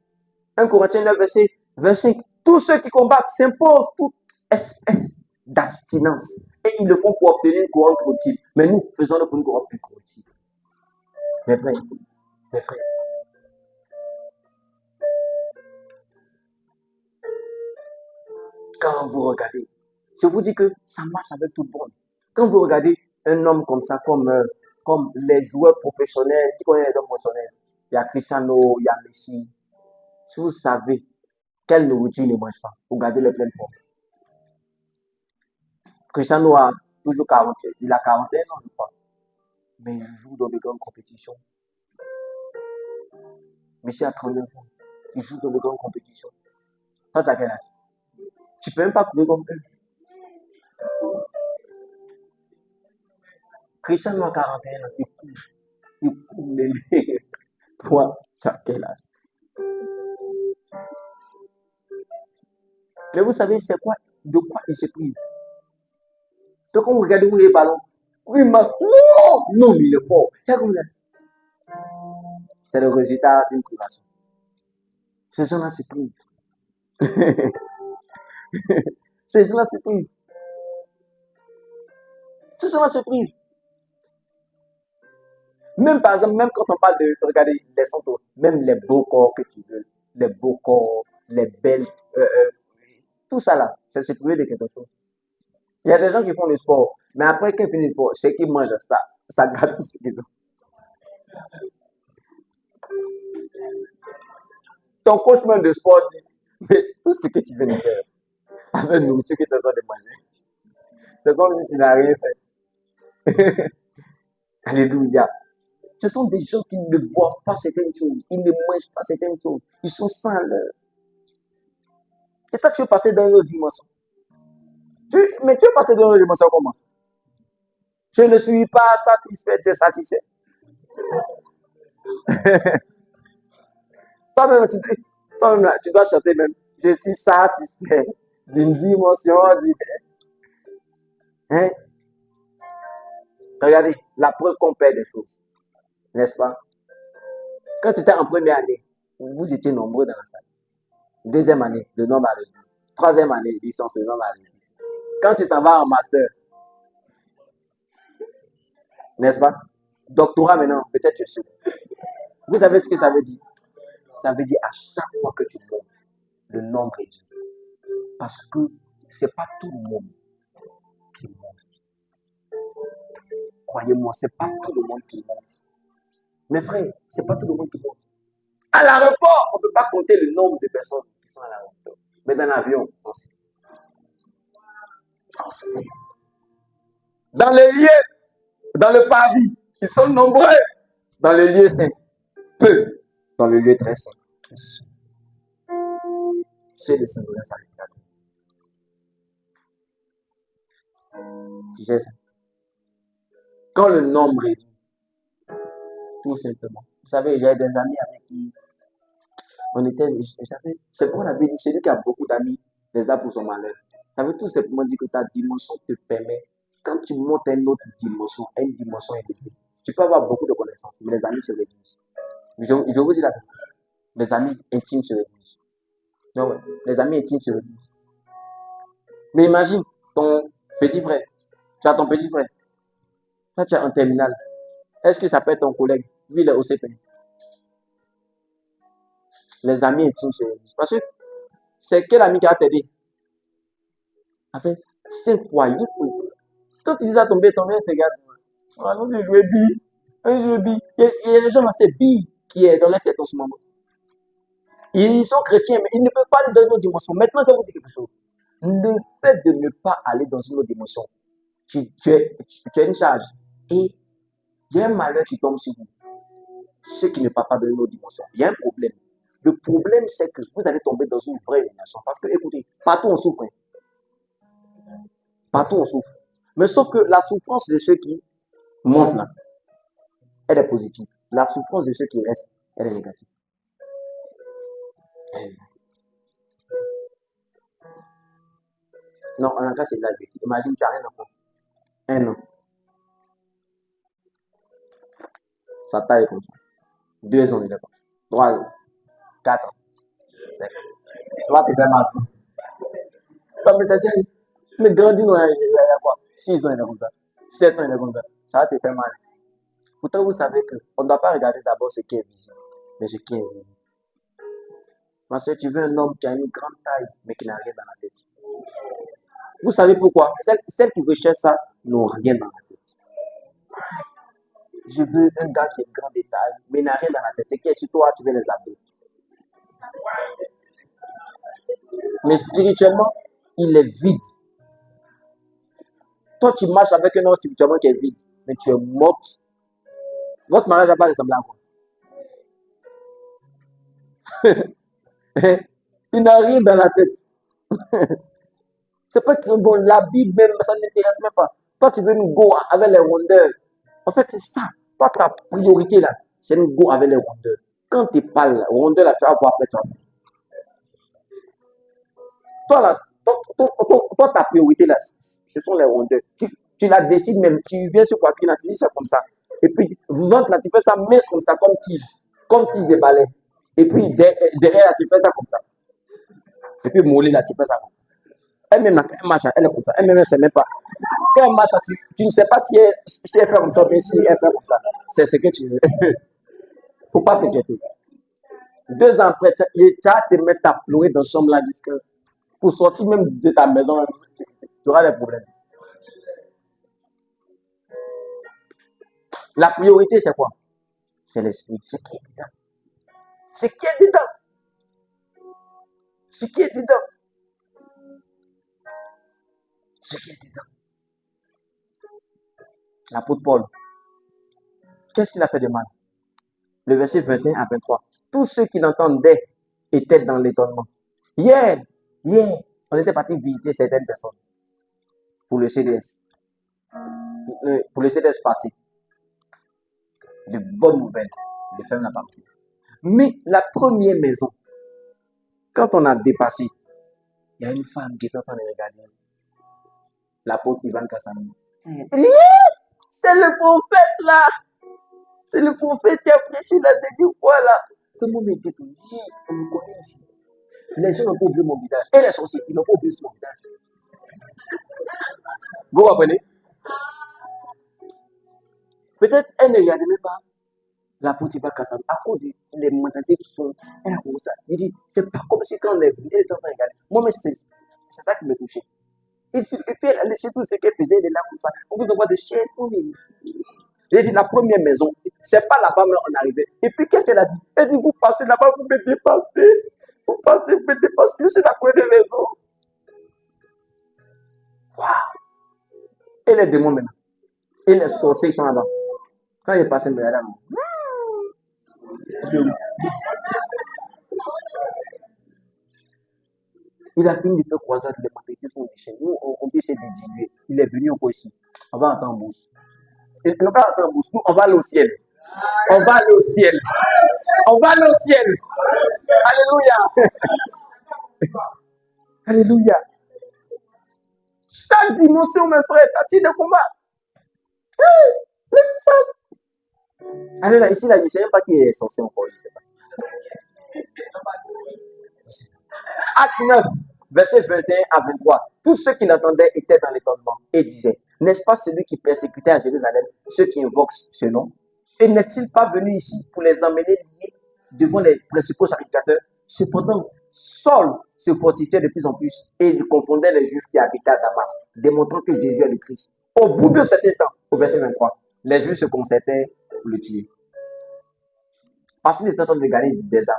1 Corinthiens 9, verset 25. Tous ceux qui combattent s'imposent toute espèce d'abstinence. Et ils le font pour obtenir une couronne corruptible. Mais nous, faisons-le pour une couronne plus corruptible. Mes frères, quand vous regardez, je vous dis que ça marche avec tout le monde. Quand vous regardez un homme comme ça, comme les joueurs professionnels, qui connaissent les hommes professionnels, il y a Cristiano, il y a Messi. Si vous savez quelle nourriture il ne mange pas, vous gardez le plein forme. Cristiano a toujours 40, il a 41 ans, je crois. Mais il joue dans de grandes compétitions. Messi a 39 ans. Il joue dans de grandes compétitions. Toi, tu as quel âge? Tu ne peux même pas courir comme eux. Cristiano a 41 ans. Il court, mais toi, tu as quel âge? Mais vous savez, c'est quoi? De quoi il se prive? Donc, quand vous regardez où les ballons, oui, mais non, mais il est fort. C'est le résultat d'une privation. Ces gens-là se privent. Ces gens-là se privent. Ces gens-là se privent. Même par exemple, même quand on parle de, regardez, les centres, même les beaux corps que tu veux, les beaux corps, les belles, tout ça là, c'est se priver de quelque chose. Il y a des gens qui font du sport, mais après qu'ils finissent le sport, c'est qu'ils mangent ça gâte tout ce qu'ils ont. Ton coach même de sport dit, mais tout ce que tu viens de faire, avec nous, tu es en train de manger, c'est comme si tu n'as rien fait. Alléluia. Ce sont des gens qui ne boivent pas certaines choses, ils ne mangent pas certaines choses, ils sont sales. Et toi, tu veux passer dans une autre dimension. Mais tu veux passer dans une autre dimension comment? Je ne suis pas satisfait, tu es satisfait. Toi-même, tu dois chanter même. Je suis satisfait d'une dimension. Hein? Regardez, la preuve qu'on perd des choses. N'est-ce pas? Quand tu étais en première année, vous étiez nombreux dans la salle. Deuxième année, le nombre a réduit. Troisième année, licence, le nombre a réduit. Quand tu t'en vas en master, n'est-ce pas? Doctorat maintenant, peut-être tu sais. Vous savez ce que ça veut dire? Ça veut dire à chaque fois que tu montes, le nombre réduit. Parce que ce n'est pas tout le monde qui monte. Croyez-moi, ce n'est pas tout le monde qui monte. Mes frères, ce n'est pas tout le monde qui monte. À l'aéroport, on ne peut pas compter le nombre de personnes qui sont à l'aéroport. Mais dans l'avion, on sait. On sait. Dans les lieux, dans le pavis, ils sont nombreux. Dans le lieu saint, peu. Dans le lieu très saint, ceux de Saint-Laurent s'arrêtent. Tu sais ça? Quand le nombre réduit, tout simplement. Vous savez, j'ai des amis avec qui on était. C'est pour la vie, celui qui a beaucoup d'amis, les a pour son malheur. Ça veut tout simplement dire que ta dimension te permet, quand tu montes à une autre dimension, à une dimension élevée, tu peux avoir beaucoup de connaissances, mais les amis se réduisent. Je vous dis la vérité. Les amis intimes se réduisent. Non, ouais. Les amis intimes se réduisent. Mais imagine ton petit frère. Tu as ton petit frère. Toi, tu as un terminal. Est-ce que ça peut être ton collègue? Lui, il est au CP. Les amis intimes se réduisent. Parce que c'est quel ami qui a t'aidé? En fait, 5 fois. Quand tu dis à ton bête, ton bête te regarde. Ah non, je jouais bi. Je jouais bi. Il y a des gens dans ces billes qui est dans la tête en ce moment. Ils sont chrétiens, mais ils ne peuvent pas aller dans une autre dimension. Maintenant, je vais vous dire quelque chose. Le fait de ne pas aller dans une autre dimension, tu as une charge. Et il y a un malheur qui tombe sur vous. Ceux qui ne partent pas dans une autre dimension. Il y a un problème. Le problème, c'est que vous allez tomber dans une vraie dimension. Parce que, écoutez, partout on souffre. Partout on souffre. Mais sauf que la souffrance de ceux qui montent là, elle est positive. La souffrance de ceux qui restent, elle est négative. Non, en cas, c'est de la vie. Imagine, tu as un enfant. Un an. Sa taille est comme ça. 2 ans, il est comme ça. 3 ans. 4 ans. 5 ans. Ça va te faire mal. Non, mais ça tient. Mais grandit, il y a quoi? 6 ans, il est comme ça. 7 ans, il est comme ça. Ça va te faire mal. Pourtant, vous savez qu'on ne doit pas regarder d'abord ce qui est visible, mais ce qui est invisible. Parce que tu veux un homme qui a une grande taille, mais qui n'a rien dans la tête. Vous savez pourquoi? Celles qui recherchent ça n'ont rien dans la tête. Je veux un gars qui est grand de taille, mais n'a rien dans la tête. C'est que sur toi, tu veux les abdos. Mais spirituellement, il est vide. Toi, tu marches avec un homme spirituellement qui est vide, mais tu es mort. Votre mariage n'a pas ressemblé à quoi? Il n'a rien dans la tête. C'est pas que bon, la Bible même, ça ne t'intéresse même pas. Toi, tu veux une go avec les rondeurs. En fait, c'est ça. Toi, ta priorité là, c'est une go avec les rondeurs. Quand tu parles, rondeur là, tu vas voir après toi. Toi, là, toi, ta priorité là, ce sont les rondeurs. Tu la décides même, tu viens sur papier là, tu dis ça comme ça. Et puis, ventre là, tu fais ça mince comme ça, comme tige de balai. Et puis, derrière là, tu fais ça comme ça. Et puis, mollet là, tu fais ça comme ça. Elle-même, quand elle marche, elle est comme ça. Elle-même, elle ne sait même pas. Quand elle marche, tu ne sais pas si elle fait comme ça, mais si elle fait comme ça. C'est ce que tu veux. Il ne faut pas t'inquiéter. 2 ans après, tu vas te mettre à pleurer dans la chambre là, jusqu'à pour sortir même de ta maison, tu auras des problèmes. La priorité, c'est quoi? C'est l'esprit. Ce qui est dedans. Ce qui est dedans. Ce qui est dedans. Ce qui est dedans. L'apôtre Paul, qu'est-ce qu'il a fait de mal? Le verset 21 à 23. Tous ceux qui l'entendaient étaient dans l'étonnement. Hier, on était parti visiter certaines personnes pour le CDS. Pour le CDS passé. De bonnes nouvelles. De faire la baptise. Mais la première maison, quand on a dépassé, il y a une femme qui est en train de regarder. L'apôtre Ivan Kassanou. C'est le prophète là! C'est le prophète qui a prêché la dernière fois là. Tout le monde était étonné. On me connaît ici. Les gens n'ont pas oublié mon visage. Et les sorciers, ils n'ont pas oublié mon visage. Vous comprenez? Peut-être elle ne regardait même pas l'apôtre Ivan Kassanou à cause des mentalités qui sont. Elle a commencé. Il dit, c'est pas comme si quand on est venu, elle était en train de regarder. Moi, mais c'est ça qui me touchait. Et puis elle a laissé tout ce qu'elle faisait, elle est là comme ça. On vous envoie des chaises pour venir ici. Il a dit, la première maison, c'est pas là-bas, mais on arrivait. Et puis, qu'est-ce qu'elle a dit? Elle dit, vous passez là-bas, vous me dépassez. Vous passez, vous me dépassez, je suis la première maison. Waouh! Et les démons maintenant. Et les sorciers sont là-bas. Quand il est passé, mais là, il a fini de faire croisade, les mentalités sont déchaînées. Nous, on peut se dédiluer. Il est venu encore ici. On va entendre en bouche. Et on va entendre en bouche. Nous, on va aller au ciel. On va aller au ciel. On va aller au ciel. Alléluia. Alléluia. Chaque dimension, mes frères, t'as-tu de combat? Les gens savent. Allez là, ici, là, je ne sais même pas qui est censé encore, je ne sais pas. Acte 9, verset 21 à 23. Tous ceux qui l'entendaient étaient dans l'étonnement et disaient, n'est-ce pas celui qui persécutait à Jérusalem ceux qui invoquent ce nom? Et n'est-il pas venu ici pour les emmener liés devant les principaux sacrificateurs? Cependant, Saul se fortifiait de plus en plus et il confondait les Juifs qui habitaient à Damas, démontrant que Jésus est le Christ. Au bout de certain temps, au verset 23, les Juifs se concertaient pour le tuer. Parce qu'il était en train de gagner des âmes.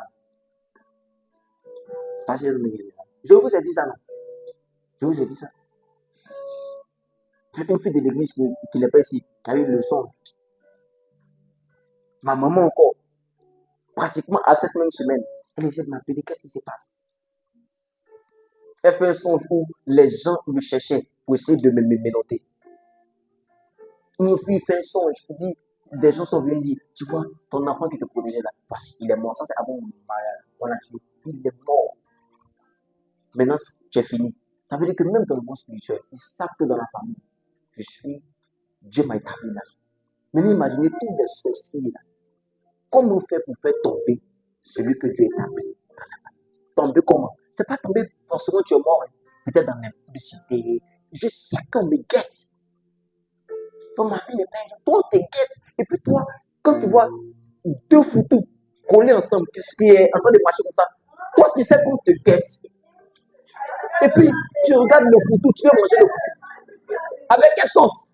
Parce qu'il était en train de gagner des âmes. Je vous ai dit ça, non? Je vous ai dit ça. C'est une fille de l'église qui n'est pas ici, qui a eu le songe. Ma maman encore, pratiquement à cette même semaine, elle essaie de m'appeler. Qu'est-ce qui se passe? Elle fait un songe où les gens me cherchaient pour essayer de me ménoter. Une fille fait un songe, dit, des gens sont venus dire, tu vois, ton enfant qui te protégeait là, parce qu'il est mort. Ça, c'est avant mon mariage. On a tué. Il est mort. Maintenant, tu es fini. Ça veut dire que même dans le monde spirituel, ils savent que dans la famille, je suis, Dieu m'a établi là. Maintenant, imaginez tous les sorciers là. Comment on fait pour faire tomber celui que Dieu établit dans la famille? Tomber comment? C'est pas tomber parce que tu es mort. Peut-être dans l'impudicité. Je sais qu'on me guette. Ton mari n'est pas un jour. Toi, on te guette. Et puis toi, quand tu vois deux foutous collés ensemble, qui est en train de marcher comme ça, toi, tu sais qu'on te guette. Et puis, tu regardes le foutou, tu veux manger le foutou. Avec quelle sauce?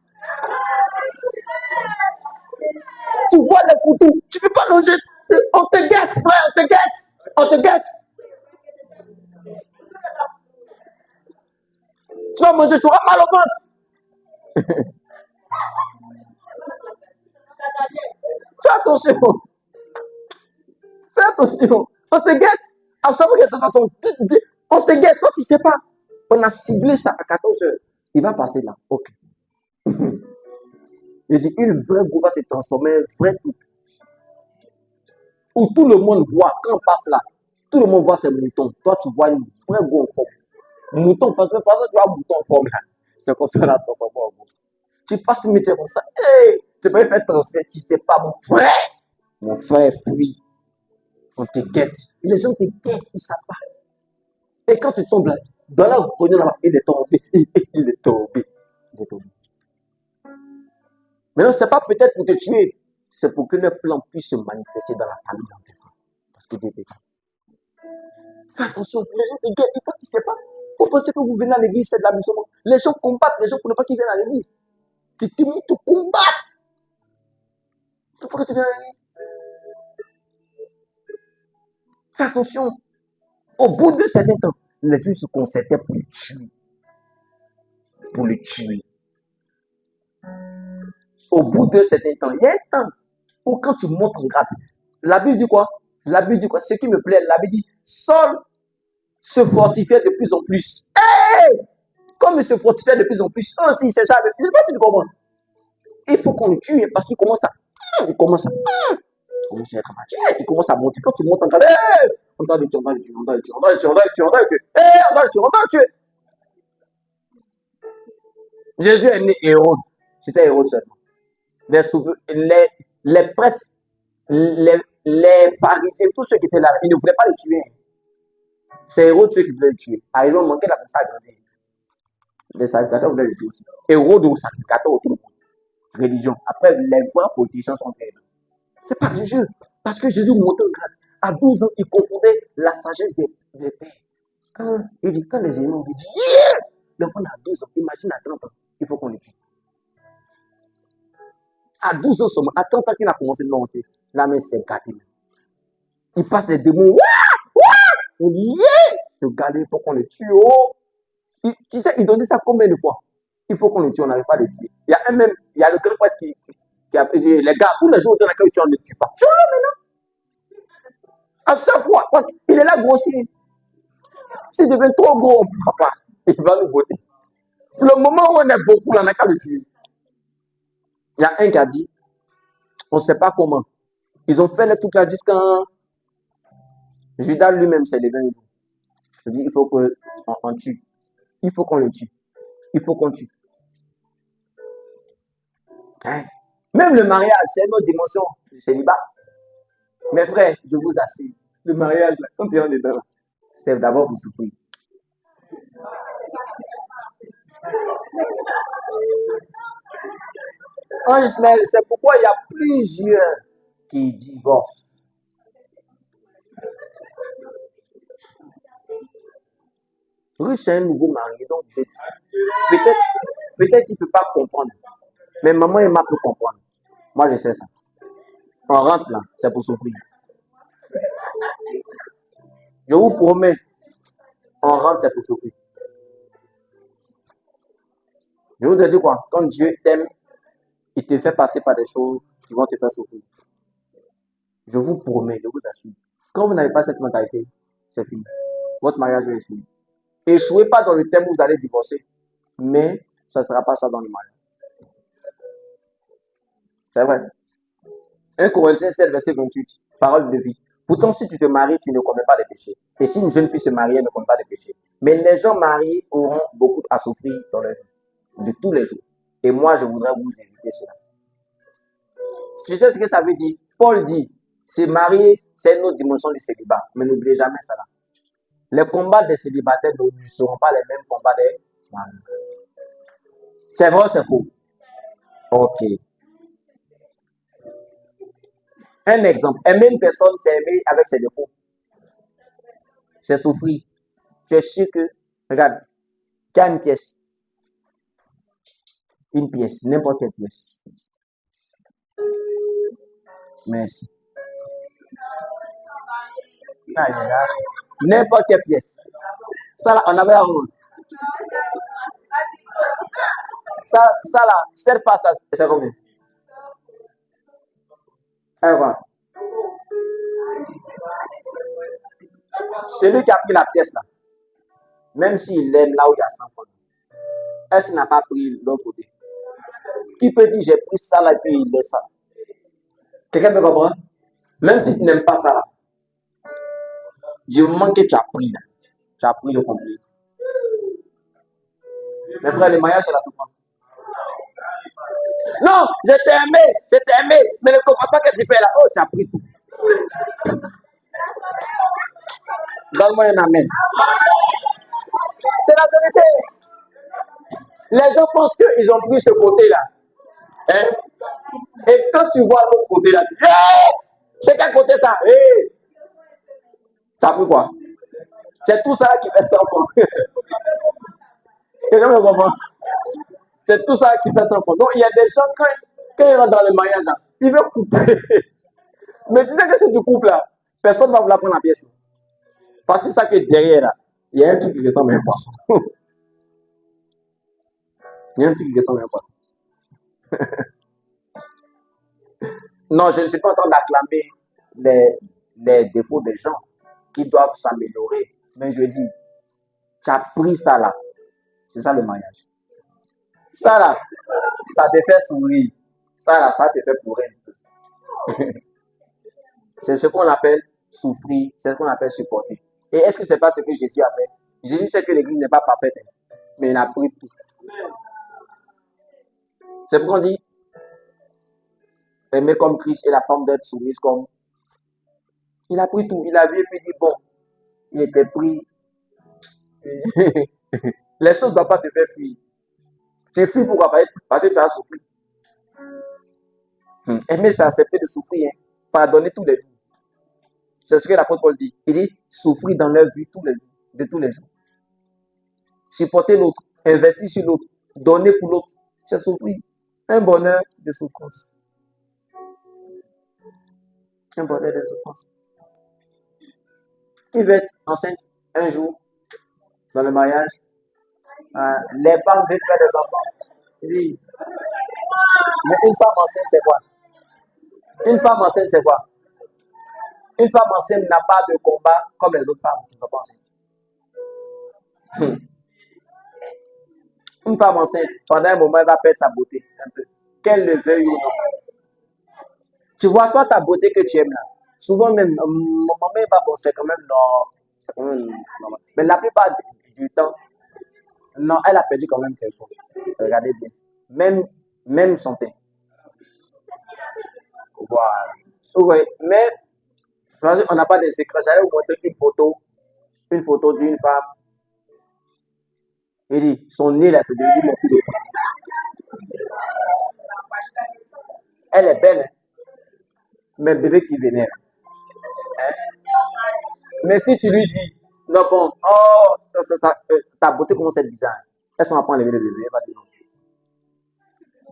Tu vois le foutou, tu ne peux pas manger. On te guette, frère, on te guette. On te guette. Tu vas manger, tu auras mal au ventre. Fais attention. Fais attention. On te guette. À chaque fois que tu as on te guette. Toi, tu ne sais pas. On a ciblé ça à 14 heures. Il va passer là. Ok. Il dit, une vraie goût va se transformer en vrai tout. Où tout le monde voit, quand on passe là, tout le monde voit ces moutons. Toi, tu vois une vraie goût en forme. Mouton, parce que tu vois un mouton en forme là. C'est comme ça la transformation en goût. Tu passes, tu mets comme ça. Hey, tu peux faire transfert, tu ne sais pas, mon frère. Mon frère, fuit. On te guette. Les gens te guettent, ils ne savent pas. Et quand tu tombes là, dans la réunion là-bas, il est tombé. Il est tombé. Il est tombé. Maintenant, ce n'est pas peut-être pour te tuer, c'est pour que le plan puisse se manifester dans la famille d'enfants. Parce que Dieu est là. Fais attention, les gens te guettent, et toi tu ne sais pas. Vous pensez que vous venez à l'église, c'est de l'amusement. Les gens combattent les gens pour ne pas qu'ils viennent à l'église. Tu te combattent. Pourquoi tu viens à l'église? Fais attention. Au bout de certains temps, les gens se concertaient pour le tuer. Pour le tuer. Au bout de certains temps, il y a un temps où quand tu montes en grade, la Bible dit quoi? La Bible dit quoi? Ce qui me plaît, la Bible dit, Saul se fortifiait de plus en plus. Hey! Comme il se fortifiait de plus en plus, aussi il cherchait avec. Je ne sais pas si tu comprends. Il faut qu'on le tue parce qu'il commence à. Il commence à être abattu. Il commence à monter. Quand tu montes en grade, hey! On doit le tuer, on doit le tuer, on doit le tuer, on doit le tuer, on doit le tuer, on doit le tuer. Hey! On doit le tuer, on doit le tuer. Jésus est né Hérode. C'était Hérode seulement. Les prêtres, les pharisiens, tous ceux qui étaient là, ils ne voulaient pas le tuer. C'est Hérode ceux qui voulaient le tuer. Ah, ils ont manqué la ça à grandir. Les sacrificateurs voulaient le tuer aussi. Hérode ou sacrificateur autour de religion. Après, les vrais politiciens sont faits. C'est pas du jeu. Parce que Jésus montait en grade. À 12 ans, il confondait la sagesse des pères. Quand les éléments lui disent, yeah! L'enfant a 12 ans, imagine à 30 ans, il faut qu'on le tue. À 12 ans seulement, à 30 ans qu'il a commencé de lancer, la main s'est gâtée. Il passe des démons. On dit, yeah! Ce gars-là, il faut qu'on le tue. Oh! Tu sais, ils ont dit ça combien de fois? Il faut qu'on le tue, on n'arrive pas à le tuer. Il y a le grand prêtre qui a dit, les gars, tous les jours dans laquelle on ne le tue pas. Tue-le maintenant. À chaque fois, parce qu'il est là grossier. S'il devient trop gros, papa, il va nous botter. Le moment où on est beaucoup, on n'a qu'à le tuer. Il y a un qui a dit, on ne sait pas comment. Ils ont fait le truc là jusqu'à Judas lui-même s'est levé un jour. Il dit, il faut qu'on tue. Il faut qu'on le tue. Il faut qu'on tue. Hein? Même le mariage, c'est une autre dimension du célibat. Mes frères, je vous assure, le mariage, là, quand tu es en dedans, C'est d'abord pour souffrir. En Ismaël, c'est pourquoi il y a plusieurs qui divorcent. Oui, c'est un nouveau marié, donc peut-être qu'il ne peut pas comprendre. Mais maman et maman peuvent comprendre. Moi, je sais ça. On rentre là, c'est pour souffrir. Je vous promets, on rentre, c'est pour souffrir. Je vous ai dit quoi? Quand Dieu t'aime, il te fait passer par des choses qui vont te faire souffrir. Je vous promets, je vous assure. Quand vous n'avez pas cette mentalité, c'est fini. Votre mariage va échouer. Échouez pas dans le thème où vous allez divorcer, mais ça ne sera pas ça dans le mariage. C'est vrai. 1 Corinthiens 7, verset 28, parole de vie. Pourtant, si tu te maries, tu ne commets pas de péché. Et si une jeune fille se marie, elle ne commet pas de péché. Mais les gens mariés auront beaucoup à souffrir dans leur vie, de tous les jours. Et moi, je voudrais vous éviter cela. Tu sais ce que ça veut dire? Paul dit, se marier, c'est une autre dimension du célibat. Mais n'oubliez jamais ça là. Les combats des célibataires ne seront pas les mêmes combats des mariés. C'est vrai ou c'est faux? Ok. Un exemple. Aimer une personne, c'est aimer avec ses défauts. C'est souffrir. Tu es sûr que, regarde, tu as une pièce. Une pièce, n'importe quelle pièce. Merci. Ah, là. N'importe quelle pièce. Ça là, on avait un mot. Ça là, cette face, c'est combien? Celui qui a pris la pièce là, même s'il aime là où il y a 100 francs, est-ce qu'il n'a pas pris l'autre côté? Qui peut dire j'ai pris ça là et puis il laisse ça? Quelqu'un peut comprendre? Même si tu n'aimes pas ça là, du moment que tu as pris là, tu as pris le complet. Mes frères, le mariage c'est la souffrance. Non, je t'ai aimé, mais ne comprends pas ce que tu fais là. Oh, tu as pris tout. Donne-moi un amen. C'est la vérité. Les gens pensent qu'ils ont pris ce côté-là. Hein? Et quand tu vois l'autre côté-là, tu dis, hey, c'est quel côté ça? Hey. Tu as pris quoi? C'est tout ça qui fait 100 francs. Quelqu'un me comprend? C'est tout ça qui fait 100 francs. Donc il y a des gens, quand ils rentrent dans le mariage, là, ils veulent couper. Mais tu sais que si tu coupes là, personne ne va vouloir prendre la pièce. Parce que c'est ça que derrière là, il y a un truc qui ressemble à un poisson. Il y a un truc qui ressemble à un poisson. Non, je ne suis pas en train d'acclamer les défauts des gens qui doivent s'améliorer. Mais je dis, tu as pris ça là. C'est ça le mariage. Ça là, ça te fait sourire. Ça là, ça te fait pleurer un peu. C'est ce qu'on appelle souffrir, c'est ce qu'on appelle supporter. Et est-ce que c'est pas ce que Jésus a fait? Jésus sait que l'église n'est pas parfaite, mais il a pris tout. C'est pourquoi on dit aimer comme Christ et la forme d'être soumise comme. Il a pris tout. Il a vu et puis dit bon, il était pris. Les choses ne doivent pas te faire fuir. Tu fuis pourquoi? Parce que tu as souffert. Aimer, c'est accepter de souffrir. Hein. Pardonner tous les jours. C'est ce que l'apôtre Paul dit. Il dit souffrir dans leur vie tous les jours, de tous les jours. Supporter l'autre, investir sur l'autre, donner pour l'autre, c'est souffrir. Un bonheur de souffrance. Un bonheur de souffrance. Qui veut être enceinte un jour dans le mariage? Les femmes veulent faire des enfants. Oui. Mais une femme enceinte, c'est quoi? Une femme enceinte, c'est quoi? Une femme enceinte n'a pas de combat comme les autres femmes qui ne sont pas enceintes. Une femme enceinte, pendant un moment, elle va perdre sa beauté. Un peu. Qu'elle le veuille ou non. Tu vois, toi, ta beauté que tu aimes là, souvent même, mon maman est pas bon, c'est quand même normal. Mais la plupart du temps, non, elle a perdu quand même quelque chose. Regardez bien. Même son teint. Voilà. Oui, mais on n'a pas de secret. J'allais vous montrer une photo une photo d'une femme. Il dit, son nez là, c'est devenu mon fils. Elle est belle, hein? Mais bébé qui vénère. Hein? Mais si tu lui dis, non bon, oh, ta beauté commence à être bizarre. Elle s'en va pas enlever le bébé, elle va dire non.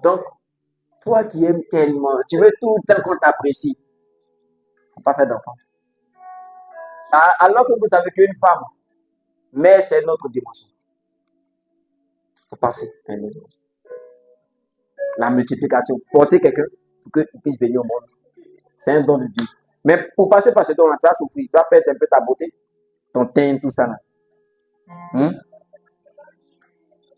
Donc, toi qui aimes tellement, tu veux tout le temps qu'on t'apprécie. Faut pas faire d'enfant. Alors que vous savez qu'une femme, mais c'est notre dimension. Faut passer à une autre dimension. La multiplication, porter quelqu'un pour qu'il puisse venir au monde. C'est un don de Dieu. Mais pour passer par ce don-là, tu vas souffrir, tu vas perdre un peu ta beauté, ton teint, tout ça. Là. Il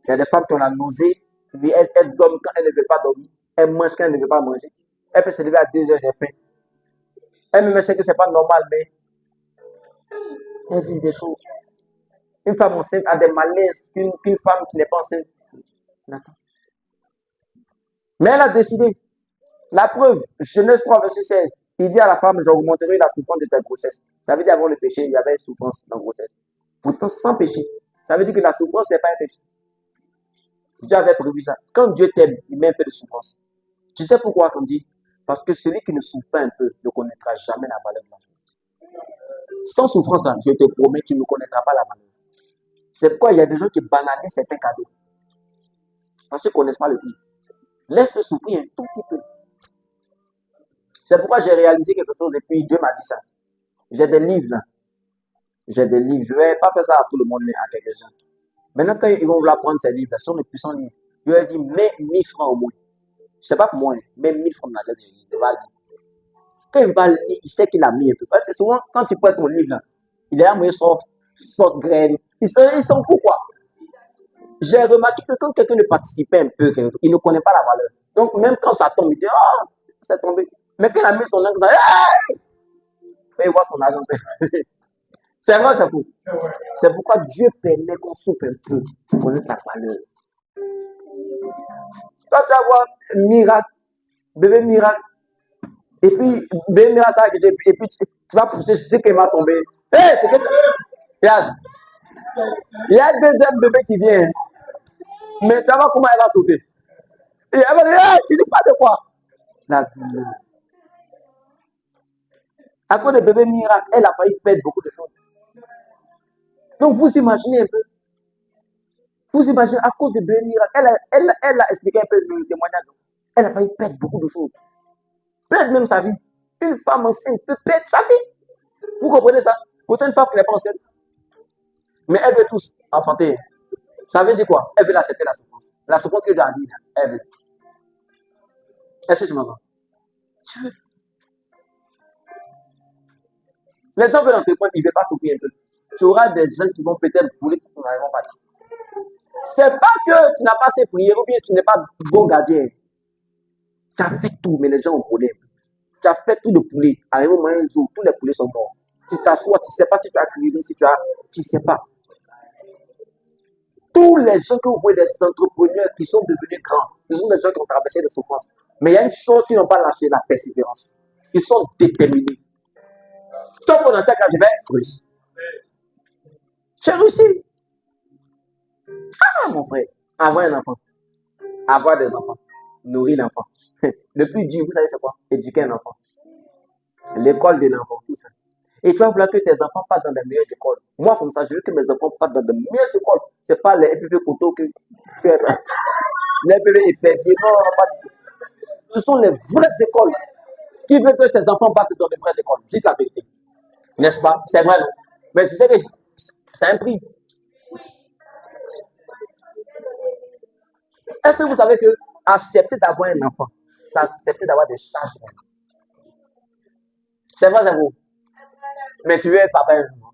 y a des femmes qui ont la nausée, elles dorment quand elles ne veulent pas dormir, elles mangent quand elles ne veulent pas manger. Elle peut se lever à 2 heures, j'ai faim. Elle me sait que ce n'est pas normal, mais elle vit des choses. Une femme enceinte a des malaises qu'une femme qui n'est pas enceinte. D'accord. Mais elle a décidé. La preuve, Genèse 3, verset 16. Il dit à la femme, j'augmenterai la souffrance de ta grossesse. Ça veut dire avant le péché, il y avait une souffrance dans la grossesse. Pourtant, sans péché. Ça veut dire que la souffrance n'est pas un péché. Dieu avait prévu ça. Quand Dieu t'aime, il met un peu de souffrance. Tu sais pourquoi on dit? Parce que celui qui ne souffre pas un peu ne connaîtra jamais la valeur de la chose. Sans souffrance, là, je te promets, tu ne connaîtras pas la valeur. C'est pourquoi il y a des gens qui banalisent certains cadeaux. Parce qu'ils ne connaissent pas le prix. Laisse-le souffrir un tout petit peu. C'est pourquoi j'ai réalisé quelque chose et puis Dieu m'a dit ça. J'ai des livres là. J'ai des livres. Je ne vais pas faire ça à tout le monde, mais à quelques-uns. Maintenant, quand ils vont vouloir prendre ces livres, ce sont les puissants livres. Je leur dis, mets 1000 francs au moins. Ce n'est pas pour moi, mets 1000 francs dans la tête de livre. Il va lire. Quand il va lire, il sait qu'il a mis un peu. Parce que souvent, quand tu prends ton livre là, il est là, moi, sauce graine. Ils sont pourquoi? J'ai remarqué que quand quelqu'un ne participait un peu, il ne connaît pas la valeur. Donc, même quand ça tombe, il dit, ah, c'est tombé. Mais quand il a mis son argent, il voit son argent. C'est vrai, c'est fou. C'est pourquoi Dieu permet qu'on souffre un peu pour connaître la valeur. Toi, tu vas voir miracle, bébé miracle. Et puis, bébé miracle, ça, et puis tu vas pousser, je sais qu'il va tomber. Hé, c'est que regarde. Il y a un deuxième bébé qui vient. Mais tu vas voir comment elle va sauter. Et elle va dire, hey, tu dis pas de quoi. La douleur. À cause de bébé miracle, elle a failli perdre beaucoup de choses. Donc, vous imaginez un peu. Vous imaginez, à cause de bébé miracle, elle a expliqué un peu le témoignage. Elle a failli perdre beaucoup de choses. Perdre même sa vie. Une femme enceinte peut perdre sa vie. Vous comprenez ça? Pourtant, une femme qui n'est pas enceinte. Mais elle veut tous enfanter. Ça veut dire quoi? Elle veut accepter la souffrance. La souffrance que Dieu a dit, elle veut. Est-ce que je m'entends? Tu veux. Les gens veulent entreprendre, ils ne veulent pas souffrir un peu. Tu auras des gens qui vont peut-être voler tout ton argent parti. C'est pas que tu n'as pas assez prié ou bien tu n'es pas bon gardien. Tu as fait tout, mais les gens ont volé. Tu as fait tout de poulet. Arrivé au moment un jour, tous les poulets sont morts. Tu t'assois, tu ne sais pas si tu as crié, si tu as. Tu ne sais pas. Tous les gens que vous voyez, des entrepreneurs qui sont devenus grands, ils sont des gens qui ont traversé des souffrances. Mais il y a une chose qu'ils n'ont pas lâché, la persévérance. Ils sont déterminés. Toi, pendant ta carrière, je vais réussir. J'ai réussi. Ah, mon frère, avoir un enfant, avoir des enfants, nourrir l'enfant. Le plus dur, vous savez, c'est quoi? Éduquer un enfant. L'école de l'enfant, tout ça. Et tu vas vouloir que tes enfants partent dans les meilleures écoles. Moi, comme ça, je veux que mes enfants partent dans de meilleures écoles. Ce n'est pas les EPP Koto que les EPP éperviers. Non, pas du tout. Ce sont les vraies écoles. Qui veut que ses enfants partent dans les vraies écoles? Dites la vérité. N'est-ce pas? C'est vrai, non? Mais tu sais que c'est un prix. Est-ce que vous savez que accepter d'avoir un enfant, c'est accepter d'avoir des charges? C'est vrai, c'est vous. Mais tu veux être papa un jour.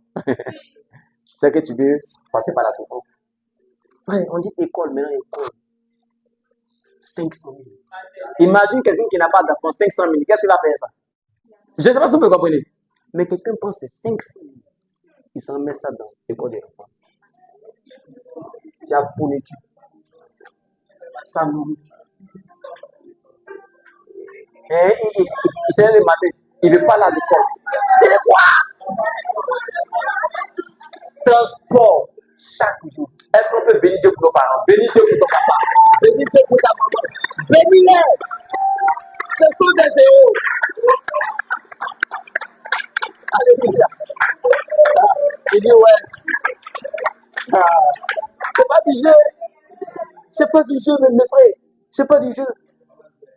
C'est que tu veux passer par la souffrance. Ouais, on dit école, maintenant école. 500 000. Imagine quelqu'un qui n'a pas d'enfant, 500 000. Qu'est-ce qu'il va faire ça? Je ne sais pas si vous me comprenez. Mais quelqu'un pense que c'est 500 000. Il s'en met ça dans l'école des enfants. Il y a fourniture. Ça nourriture. Et il s'est le matin. Il ne veut pas aller à l'école. C'est quoi? transport chaque jour. Est-ce qu'on peut bénir Dieu pour nos parents? Bénir Dieu pour ton papa. Bénir Dieu pour ta maman. Bénis-les. Ce sont des héros. Alléluia. Il dit ouais. C'est pas du jeu. C'est pas du jeu, mes frères. C'est pas du jeu.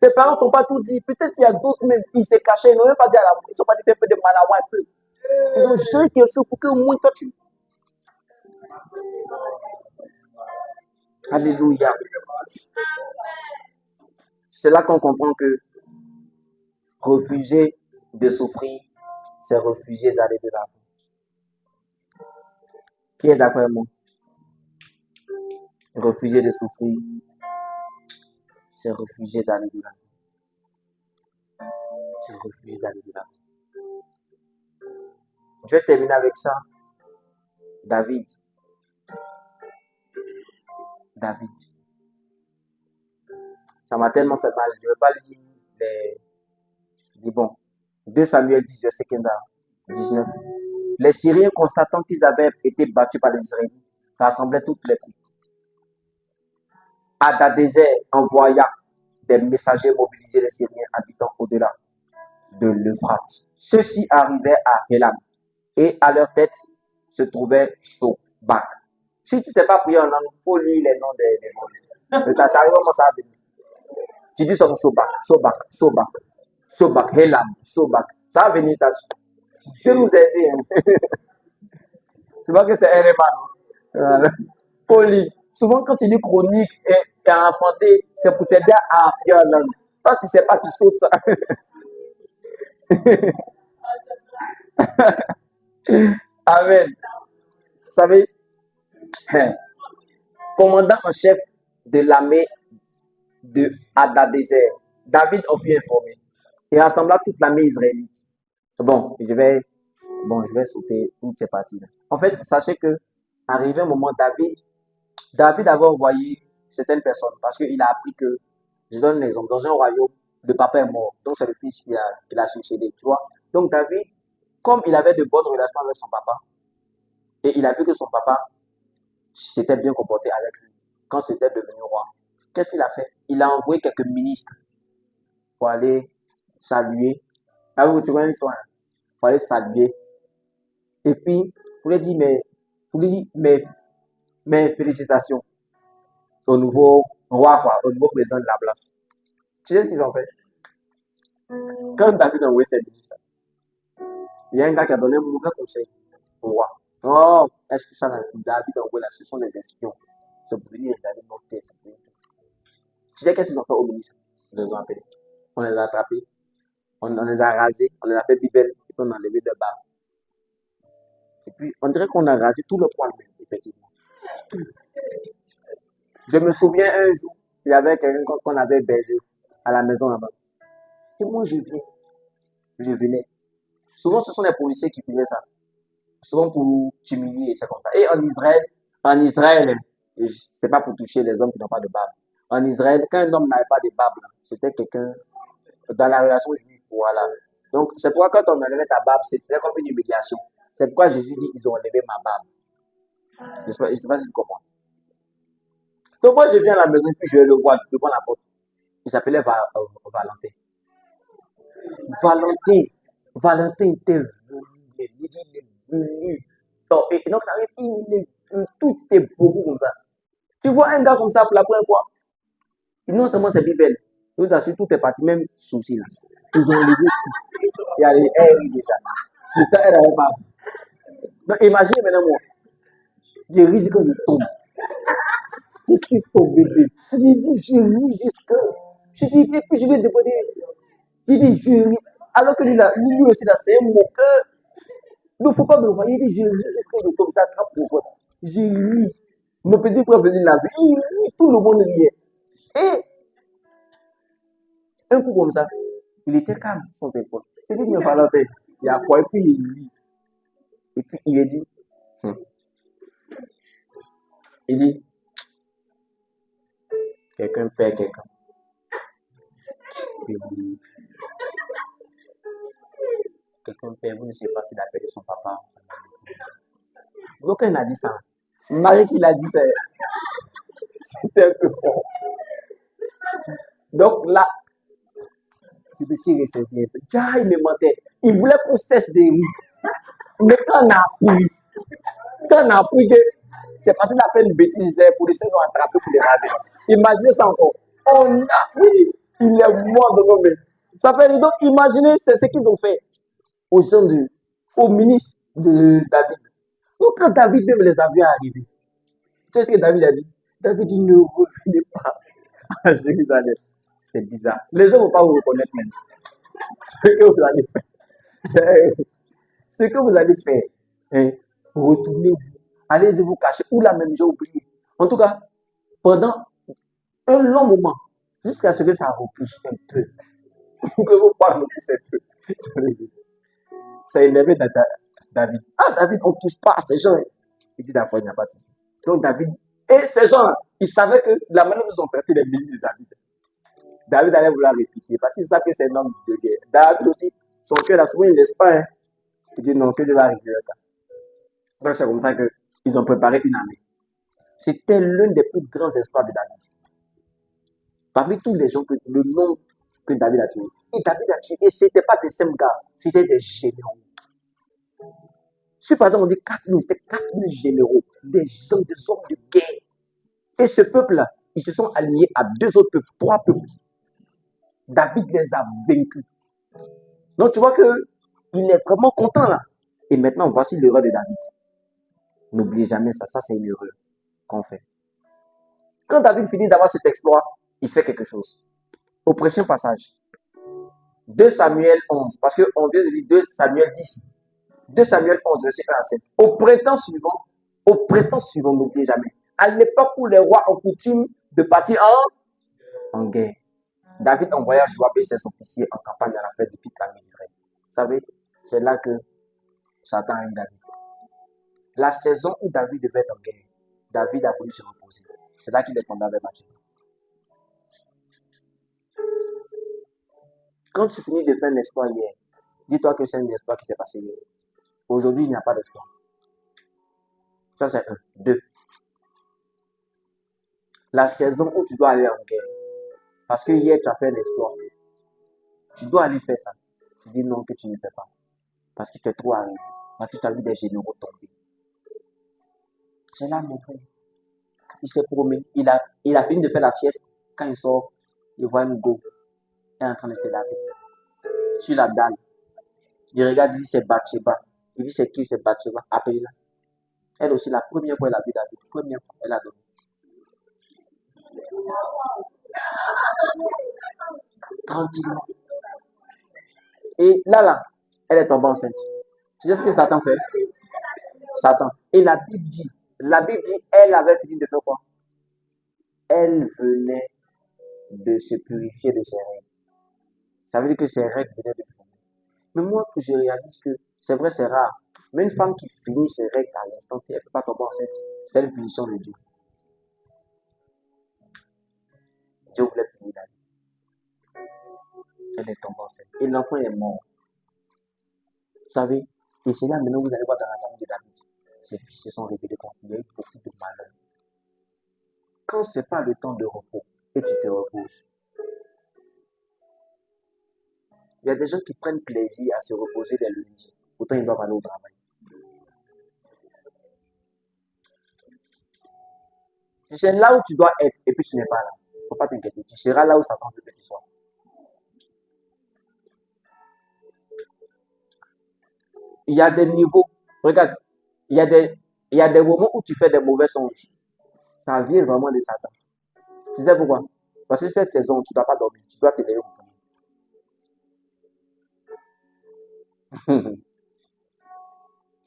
Tes parents t'ont pas tout dit. Peut-être il y a d'autres même. Ils s'est cachés. Ils n'ont même pas dit à l'amour. Ils sont pas dit un peu de malawa un peu. Ils ont joué quelque chose pour que au moins toi tu. Alléluia. C'est là qu'on comprend que refuser de souffrir, c'est refuser d'aller de l'avant. Qui est d'accord avec moi? Refuser de souffrir, c'est refuser d'aller de l'avant. C'est refuser d'aller de l'avant. Je vais terminer avec ça. David. Ça m'a tellement fait mal. Je ne vais pas lire les bons. 2 Samuel 10, verset 15 à 19. Les Syriens, constatant qu'ils avaient été battus par les Israélites, rassemblaient toutes les troupes. Hadadézer envoya des messagers mobiliser les Syriens habitant au-delà de l'Euphrate. Ceux-ci arrivaient à Hélam et à leur tête se trouvait Shobak. Si tu ne sais pas prier en langue, il faut lire les noms des noms. Mais ça arrive comment ça va venir. Tu dis son Shobak, Hélam, Shobak. Ça va venir ta suite. Je nous ai dit. Hein. Tu vois que c'est un élément. Faut lire. Souvent, quand tu dis chronique et à emprunter, c'est pour t'aider à apprendre la langue. Toi, tu ne sais pas, tu sautes ça. Amen. Vous savez, commandant en chef de l'armée de Hadadézer, David en fut informé et rassembla toute l'armée israélite. Bon, je vais sauter toutes ces parties-là. En fait, sachez que, arrivé un moment, David avait envoyé certaines personnes parce qu'il a appris que, je donne l'exemple, dans un royaume, le papa est mort, donc c'est le fils qui l'a succédé, tu vois. Donc David, comme il avait de bonnes relations avec son papa, et il a vu que son papa s'était bien comporté avec lui quand c'était devenu roi, qu'est-ce qu'il a fait? Il a envoyé quelques ministres pour aller saluer. Ah oui, tu connais l'histoire, hein? Pour aller saluer. Et puis, pour lui dire, mes félicitations au nouveau roi, quoi, au nouveau président de la place. Tu sais ce qu'ils ont fait? Quand David a envoyé ses ministres, il y a un gars qui a donné un mauvais conseil au roi. Oh, est-ce que ça, David a envoyé là, ce sont des espions. C'est pour venir regarder notre tête. Tu sais qu'est-ce qu'ils ont fait aux ministres? Ils les ont appelés. On les a attrapés, on les a rasés, on les a fait bibel, et puis on a enlevé de bas. Et puis, on dirait qu'on a rasé tout le poil même, effectivement. Je me souviens un jour, il y avait quelqu'un qu'on avait hébergé à la maison là-bas. Et moi, je venais. Souvent, ce sont les policiers qui faisaient ça. Souvent pour t'humilier, c'est comme ça. Et en Israël, c'est pas pour toucher les hommes qui n'ont pas de barbe. En Israël, quand un homme n'avait pas de barbe, c'était quelqu'un dans la relation juive, voilà. Donc, c'est pourquoi quand on enlevait ta barbe, c'était comme une humiliation. C'est pourquoi Jésus dit qu'ils ont enlevé ma barbe. Je sais pas si tu comprends. Donc, moi, je viens à la maison, puis je le vois devant la porte. Il s'appelait Valentin. Valentin était venu. Il dit, il est venu. Et donc, ça arrive, il est venu. Tout est beau comme ça. Tu vois un gars comme ça pour la première fois. Non seulement c'est belle. Je vous assure, tout est parti, même souci là. Ils ont levé tout. Il y a les airs déjà. Pourtant, elle n'avait pas. Donc, imaginez maintenant moi. J'ai ri quand je tombe. Je suis tombé. J'ai dit, je ris jusqu'à. Je dis, et puis je vais demander. Il dit, je ris. Alors que lui aussi, là, c'est un moqueur. Il ne faut pas me voir. Il dit, je ris jusqu'à je tombe. Ça attrape pour moi. J'ai ri. Mon petit frère venait là. Il rit. Tout le monde riait. Et un coup comme ça, il était calme, son téléphone. J'ai dit, mais Valentin, il y a quoi? Et puis il rit. Et puis il a dit, il dit, quelqu'un perd quelqu'un. Et quelqu'un perd, vous ne savez pas s'il a perdu son papa. D'aucuns n'a dit ça. Marie qui l'a dit, c'était un peu fort. Donc là, je me suis ressaisi un peu. Déjà, il me mentait. Il voulait qu'on cesse de rire. Mais quand on a appris que c'est parce qu'il a fait une bêtise, les policiers l'ont attrapé pour les raser. Imaginez ça encore. On a, oui, il est mort de nos mains. Ça fait donc, imaginez, c'est ce qu'ils ont fait aux gens au ministre de David. Donc, quand David même les a vus arriver, tu sais ce que David a dit? David dit, ne revenez pas à Jérusalem. C'est bizarre. Les gens ne vont pas vous reconnaître même. Ce que vous allez faire. Ce que vous allez faire, hein, retournez-vous. Allez-y vous cacher. Ou là même, j'ai oublié. En tout cas, pendant un long moment, jusqu'à ce que ça repousse un peu. Que vous parlez un peu. Ça a énervé David. Ah, David, on ne touche pas à ces gens. Il dit d'accord, il n'y a pas de souci. Donc David, et ces gens-là, ils savaient que la manière dont ils ont perdu l'église de David, David allait vouloir répliquer parce qu'il savait que c'est un homme de guerre. David aussi, son cœur là, souvent il ne laisse pas. Hein. Il dit non, que Dieu va régler le cas. Donc c'est comme ça qu'ils ont préparé une armée. C'était l'un des plus grands espoirs de David. Parmi tous les gens, le nom que David a tué. Et David a tué, et ce n'était pas des simples gars, c'était des généraux. Si par exemple on dit 4000, c'était 4000 généraux, des gens, des hommes de guerre. Et ce peuple-là, ils se sont alliés à deux autres peuples, trois peuples. David les a vaincus. Donc tu vois qu'il est vraiment content là. Et maintenant, voici l'erreur de David. N'oubliez jamais ça, c'est une erreur qu'on fait. Quand David finit d'avoir cet exploit, il fait quelque chose. Au prochain passage, 2 Samuel 11, parce qu'on vient de dire 2 Samuel 10. 2 Samuel 11, verset 1 à 7. Au printemps suivant, n'oubliez jamais, à l'époque où les rois ont coutume de partir en guerre, David envoya Joab et ses officiers en campagne à la fête de toute l'armée d'Israël. Vous savez, c'est là que Satan a eu David. La saison où David devait être en guerre, David a voulu se reposer. C'est là qu'il est tombé avec Bathsheba. Quand tu finis de faire un espoir hier, dis-toi que c'est un espoir qui s'est passé hier. Aujourd'hui, il n'y a pas d'espoir. Ça, c'est un. 2. La saison où tu dois aller en guerre. Parce que hier, tu as fait un espoir. Tu dois aller faire ça. Tu dis non que tu ne fais pas. Parce que tu es trop arrivé. Parce que tu as vu des généraux tomber. C'est là, mon frère. Il s'est promené. Il a fini de faire la sieste. Quand il sort, il voit une go. Elle est en train de se laver. Sur la dalle. Il regarde, il dit c'est Bathsheba. Il dit c'est qui c'est Bathsheba? Appelez-la. Elle aussi, la première fois, elle a vu David. La première fois, elle a donné. Tranquillement. Et là, elle est tombée enceinte. Tu sais ce que Satan fait? Satan. Et la Bible dit, elle avait fini de faire quoi? Elle venait de se purifier de ses règles. Ça veut dire que ses règles venaient de finir. Mais moi, je réalise que c'est vrai, c'est rare. Mais une femme qui finit ses règles à l'instant, elle ne peut pas tomber enceinte. C'est une punition de Dieu. Dieu voulait punir David. Elle est tombée enceinte. Et l'enfant est mort. Vous savez, et c'est là maintenant vous allez voir dans la famille de David. Ses fils se sont révélés contre lui. Il y a eu beaucoup de malheur. Quand ce n'est pas le temps de repos et tu te reposes, il y a des gens qui prennent plaisir à se reposer les lundis. Pourtant, ils doivent aller au travail. Tu sais là où tu dois être et puis tu n'es pas là. Il ne faut pas t'inquiéter. Tu seras là où Satan veut que tu sois. Il y a des niveaux. Regarde, il y a des moments où tu fais des mauvais songes. Ça vient vraiment de Satan. Tu sais pourquoi? Parce que cette saison, tu ne dois pas dormir. Tu dois te lever au premier.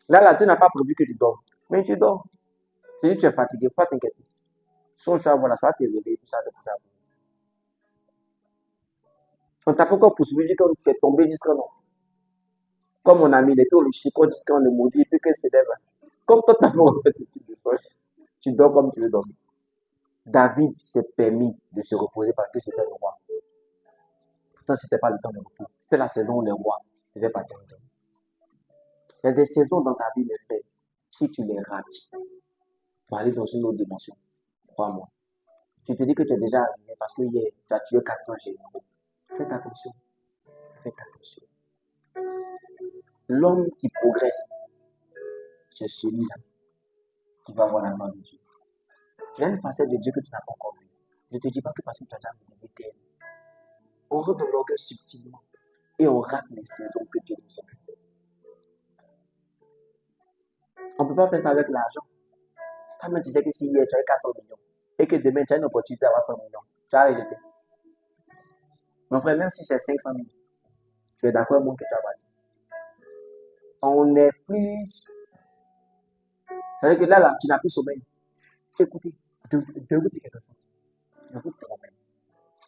Là, tu n'as pas prévu que tu dors. Mais tu dors. Tu dis que tu es fatigué. Il ne faut pas t'inquiéter. Son chat, voilà, ça va te réveiller. Tout ça, tout ça. On t'a pas encore poursuivi quand tu es tombé jusqu'à non. Comme mon ami, il était au chico jusqu'à le maudit et puis qu'il se lève. Comme toi, tu as fait ce type de songe. Tu dors comme tu veux dormir. David s'est permis de se reposer parce que c'était le roi. Pourtant, ce n'était pas le temps de repos. C'était la saison où les rois devaient partir en guerre. Il y a des saisons dans ta vie, mes frères. si tu les rates pour aller dans une autre dimension, crois-moi, tu te dis que tu es déjà arrivé parce que hier, tu as tué 400 généraux. Faites attention, faites attention. L'homme qui progresse, c'est celui-là qui va voir la main de Dieu. Il y a une facette de Dieu que tu n'as pas encore vue. Ne te dis pas que parce que tu as déjà vu on rentre dans l'orgueil subtilement et on rate les saisons que Dieu nous offre. On ne peut pas faire ça avec l'argent. Quand tu sais que si hier tu as 400 millions et que demain tu as une opportunité d'avoir 100 millions, tu as rejeté. Mon frère, même si c'est 500 000, tu es d'accord avec moi que tu as bâti. On est plus. C'est-à-dire que là, tu n'as plus sommeil. Écoutez, je vais vous dire quelque chose. Je vous promets.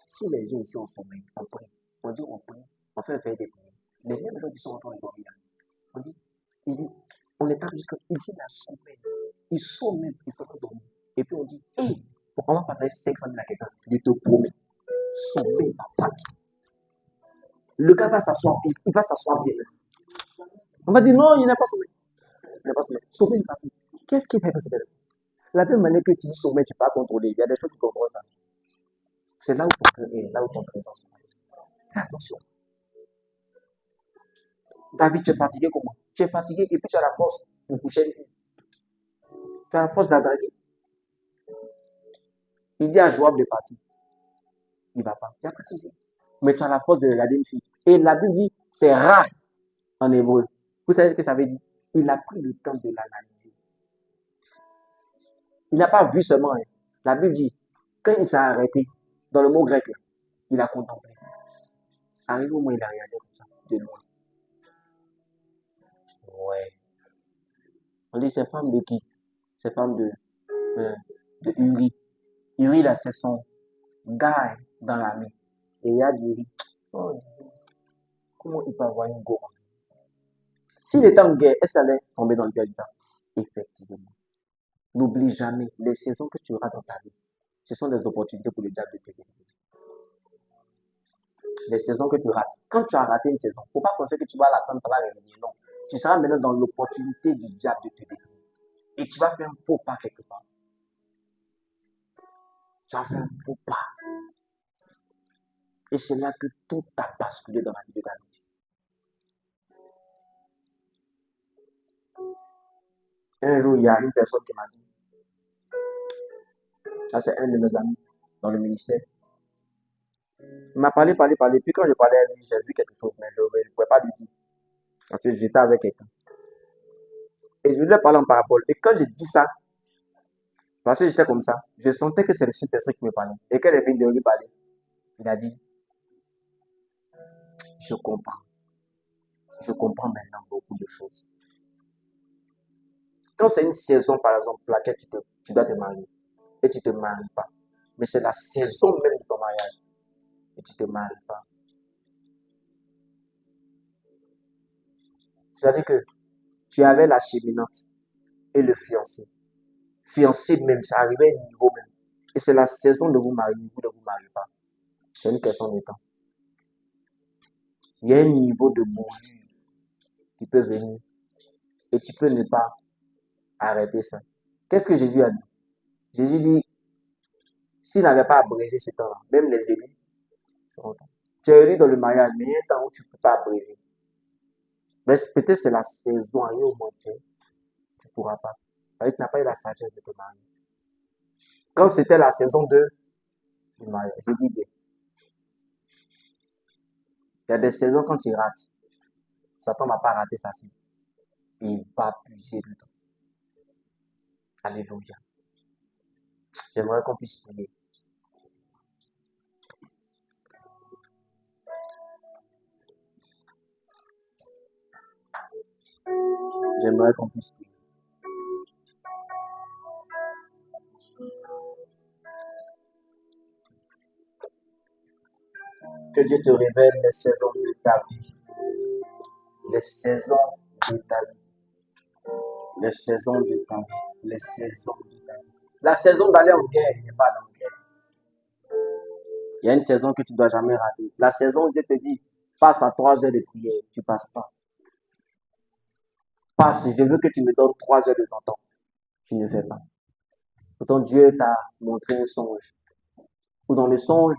Si les gens ici ont sommeil, on prie. On dit on prie, on fait faire des prières. Les mêmes gens qui sont en train de dormir là, on dit, on est pas jusqu'à. Il dit la sommeil. Ils sont même, ils sont en train de dormir. Et puis on dit, hé, on va partager 500 000 à quelqu'un. Je te promets. Sommeil va partir. Le gars va s'asseoir, il va s'asseoir bien. On va dire non, il n'a pas sommeil. Il n'a pas sommeil. Sommeil est parti. Qu'est-ce qui fait que c'est belle? La même manière que tu dis sommeil, tu ne peux pas contrôler. Il y a des choses qui comprennent ça. C'est là où ton cœur est, là où ton présence est. Fais attention. David, tu es fatigué comment? Tu es fatigué et puis tu as la force pour coucher une fille. Tu as la force d'attaquer. Il dit à Joab de partir. Il ne va pas. Il n'y a pas de souci. Mais tu as la force de regarder une fille. Et la Bible dit, c'est rare en hébreu. Vous savez ce que ça veut dire? Il a pris le temps de l'analyser. Il n'a pas vu seulement. La Bible dit, quand il s'est arrêté, dans le mot grec, il a contemplé. Arrivé au moment où il a regardé comme ça, de loin. Ouais. On dit, c'est femme de qui? C'est femme de Uri. Uri, là, c'est son gars dans l'armée. Et il y a du Uri. Oh, comment il peut avoir une go? S'il était en guerre, est-ce qu'il allait tomber dans le cœur du temps? Effectivement. N'oublie jamais, les saisons que tu auras dans ta vie, ce sont des opportunités pour le diable de te guérir. Les saisons que tu rates. Quand tu as raté une saison, il ne faut pas penser que tu vas l'attendre, ça va revenir. Non. Tu seras maintenant dans l'opportunité du diable de te détruire. Et tu vas faire un faux pas quelque part. Tu vas faire un faux pas. Et c'est là que tout a basculé dans la vie de ta vie. Un jour, il y a une personne qui m'a dit, ça c'est un de mes amis dans le ministère. Il m'a parlé. Puis quand je parlais à lui, j'ai vu quelque chose, mais je ne pouvais pas lui dire. Parce que j'étais avec quelqu'un. Et je lui ai parlé en parabole. Et quand j'ai dit ça, parce que j'étais comme ça, je sentais que c'est le Saint-Esprit qui me parlait. Et quand il est venu de lui parler, il a dit, je comprends. Je comprends maintenant beaucoup de choses. Quand c'est une saison, par exemple, pour laquelle tu dois te marier, et tu ne te maries pas, mais c'est la saison même de ton mariage, et tu ne te maries pas. C'est-à-dire que tu avais la cheminante et le fiancé. Fiancé même, ça arrivait à un niveau même. Et c'est la saison de vous marier, vous ne vous mariez pas. C'est une question de temps. Il y a un niveau de mourure qui peut venir. Et tu peux ne pas arrêter ça. Qu'est-ce que Jésus a dit? Jésus dit, s'il n'avait pas abrégé ce temps-là, même les élus seront contents. Tu es élu dans le mariage, mais il y a un temps où tu ne peux pas abréger. Mais peut-être c'est la saison à un moment, tu ne pourras pas. Tu n'as pas eu la sagesse de te marier. Quand c'était la saison du mariage, je dis bien. Il y a des saisons quand tu rates. Satan ne va pas rater sa cible. Il va puiser le temps. Alléluia. J'aimerais qu'on puisse prier. J'aimerais qu'on puisse prier. Que Dieu te révèle les saisons de ta vie. Les saisons de ta vie. Les saisons de ta vie. Les saisons de ta vie. La saison d'aller en guerre, il n'est pas en guerre. Il y a une saison que tu ne dois jamais rater. La saison où Dieu te dit, passe à 3 heures de prière, tu ne passes pas. passe, je veux que tu me donnes 3 heures de ton temps. Tu ne fais pas. Pourtant, Dieu t'a montré un songe. Ou dans le songe,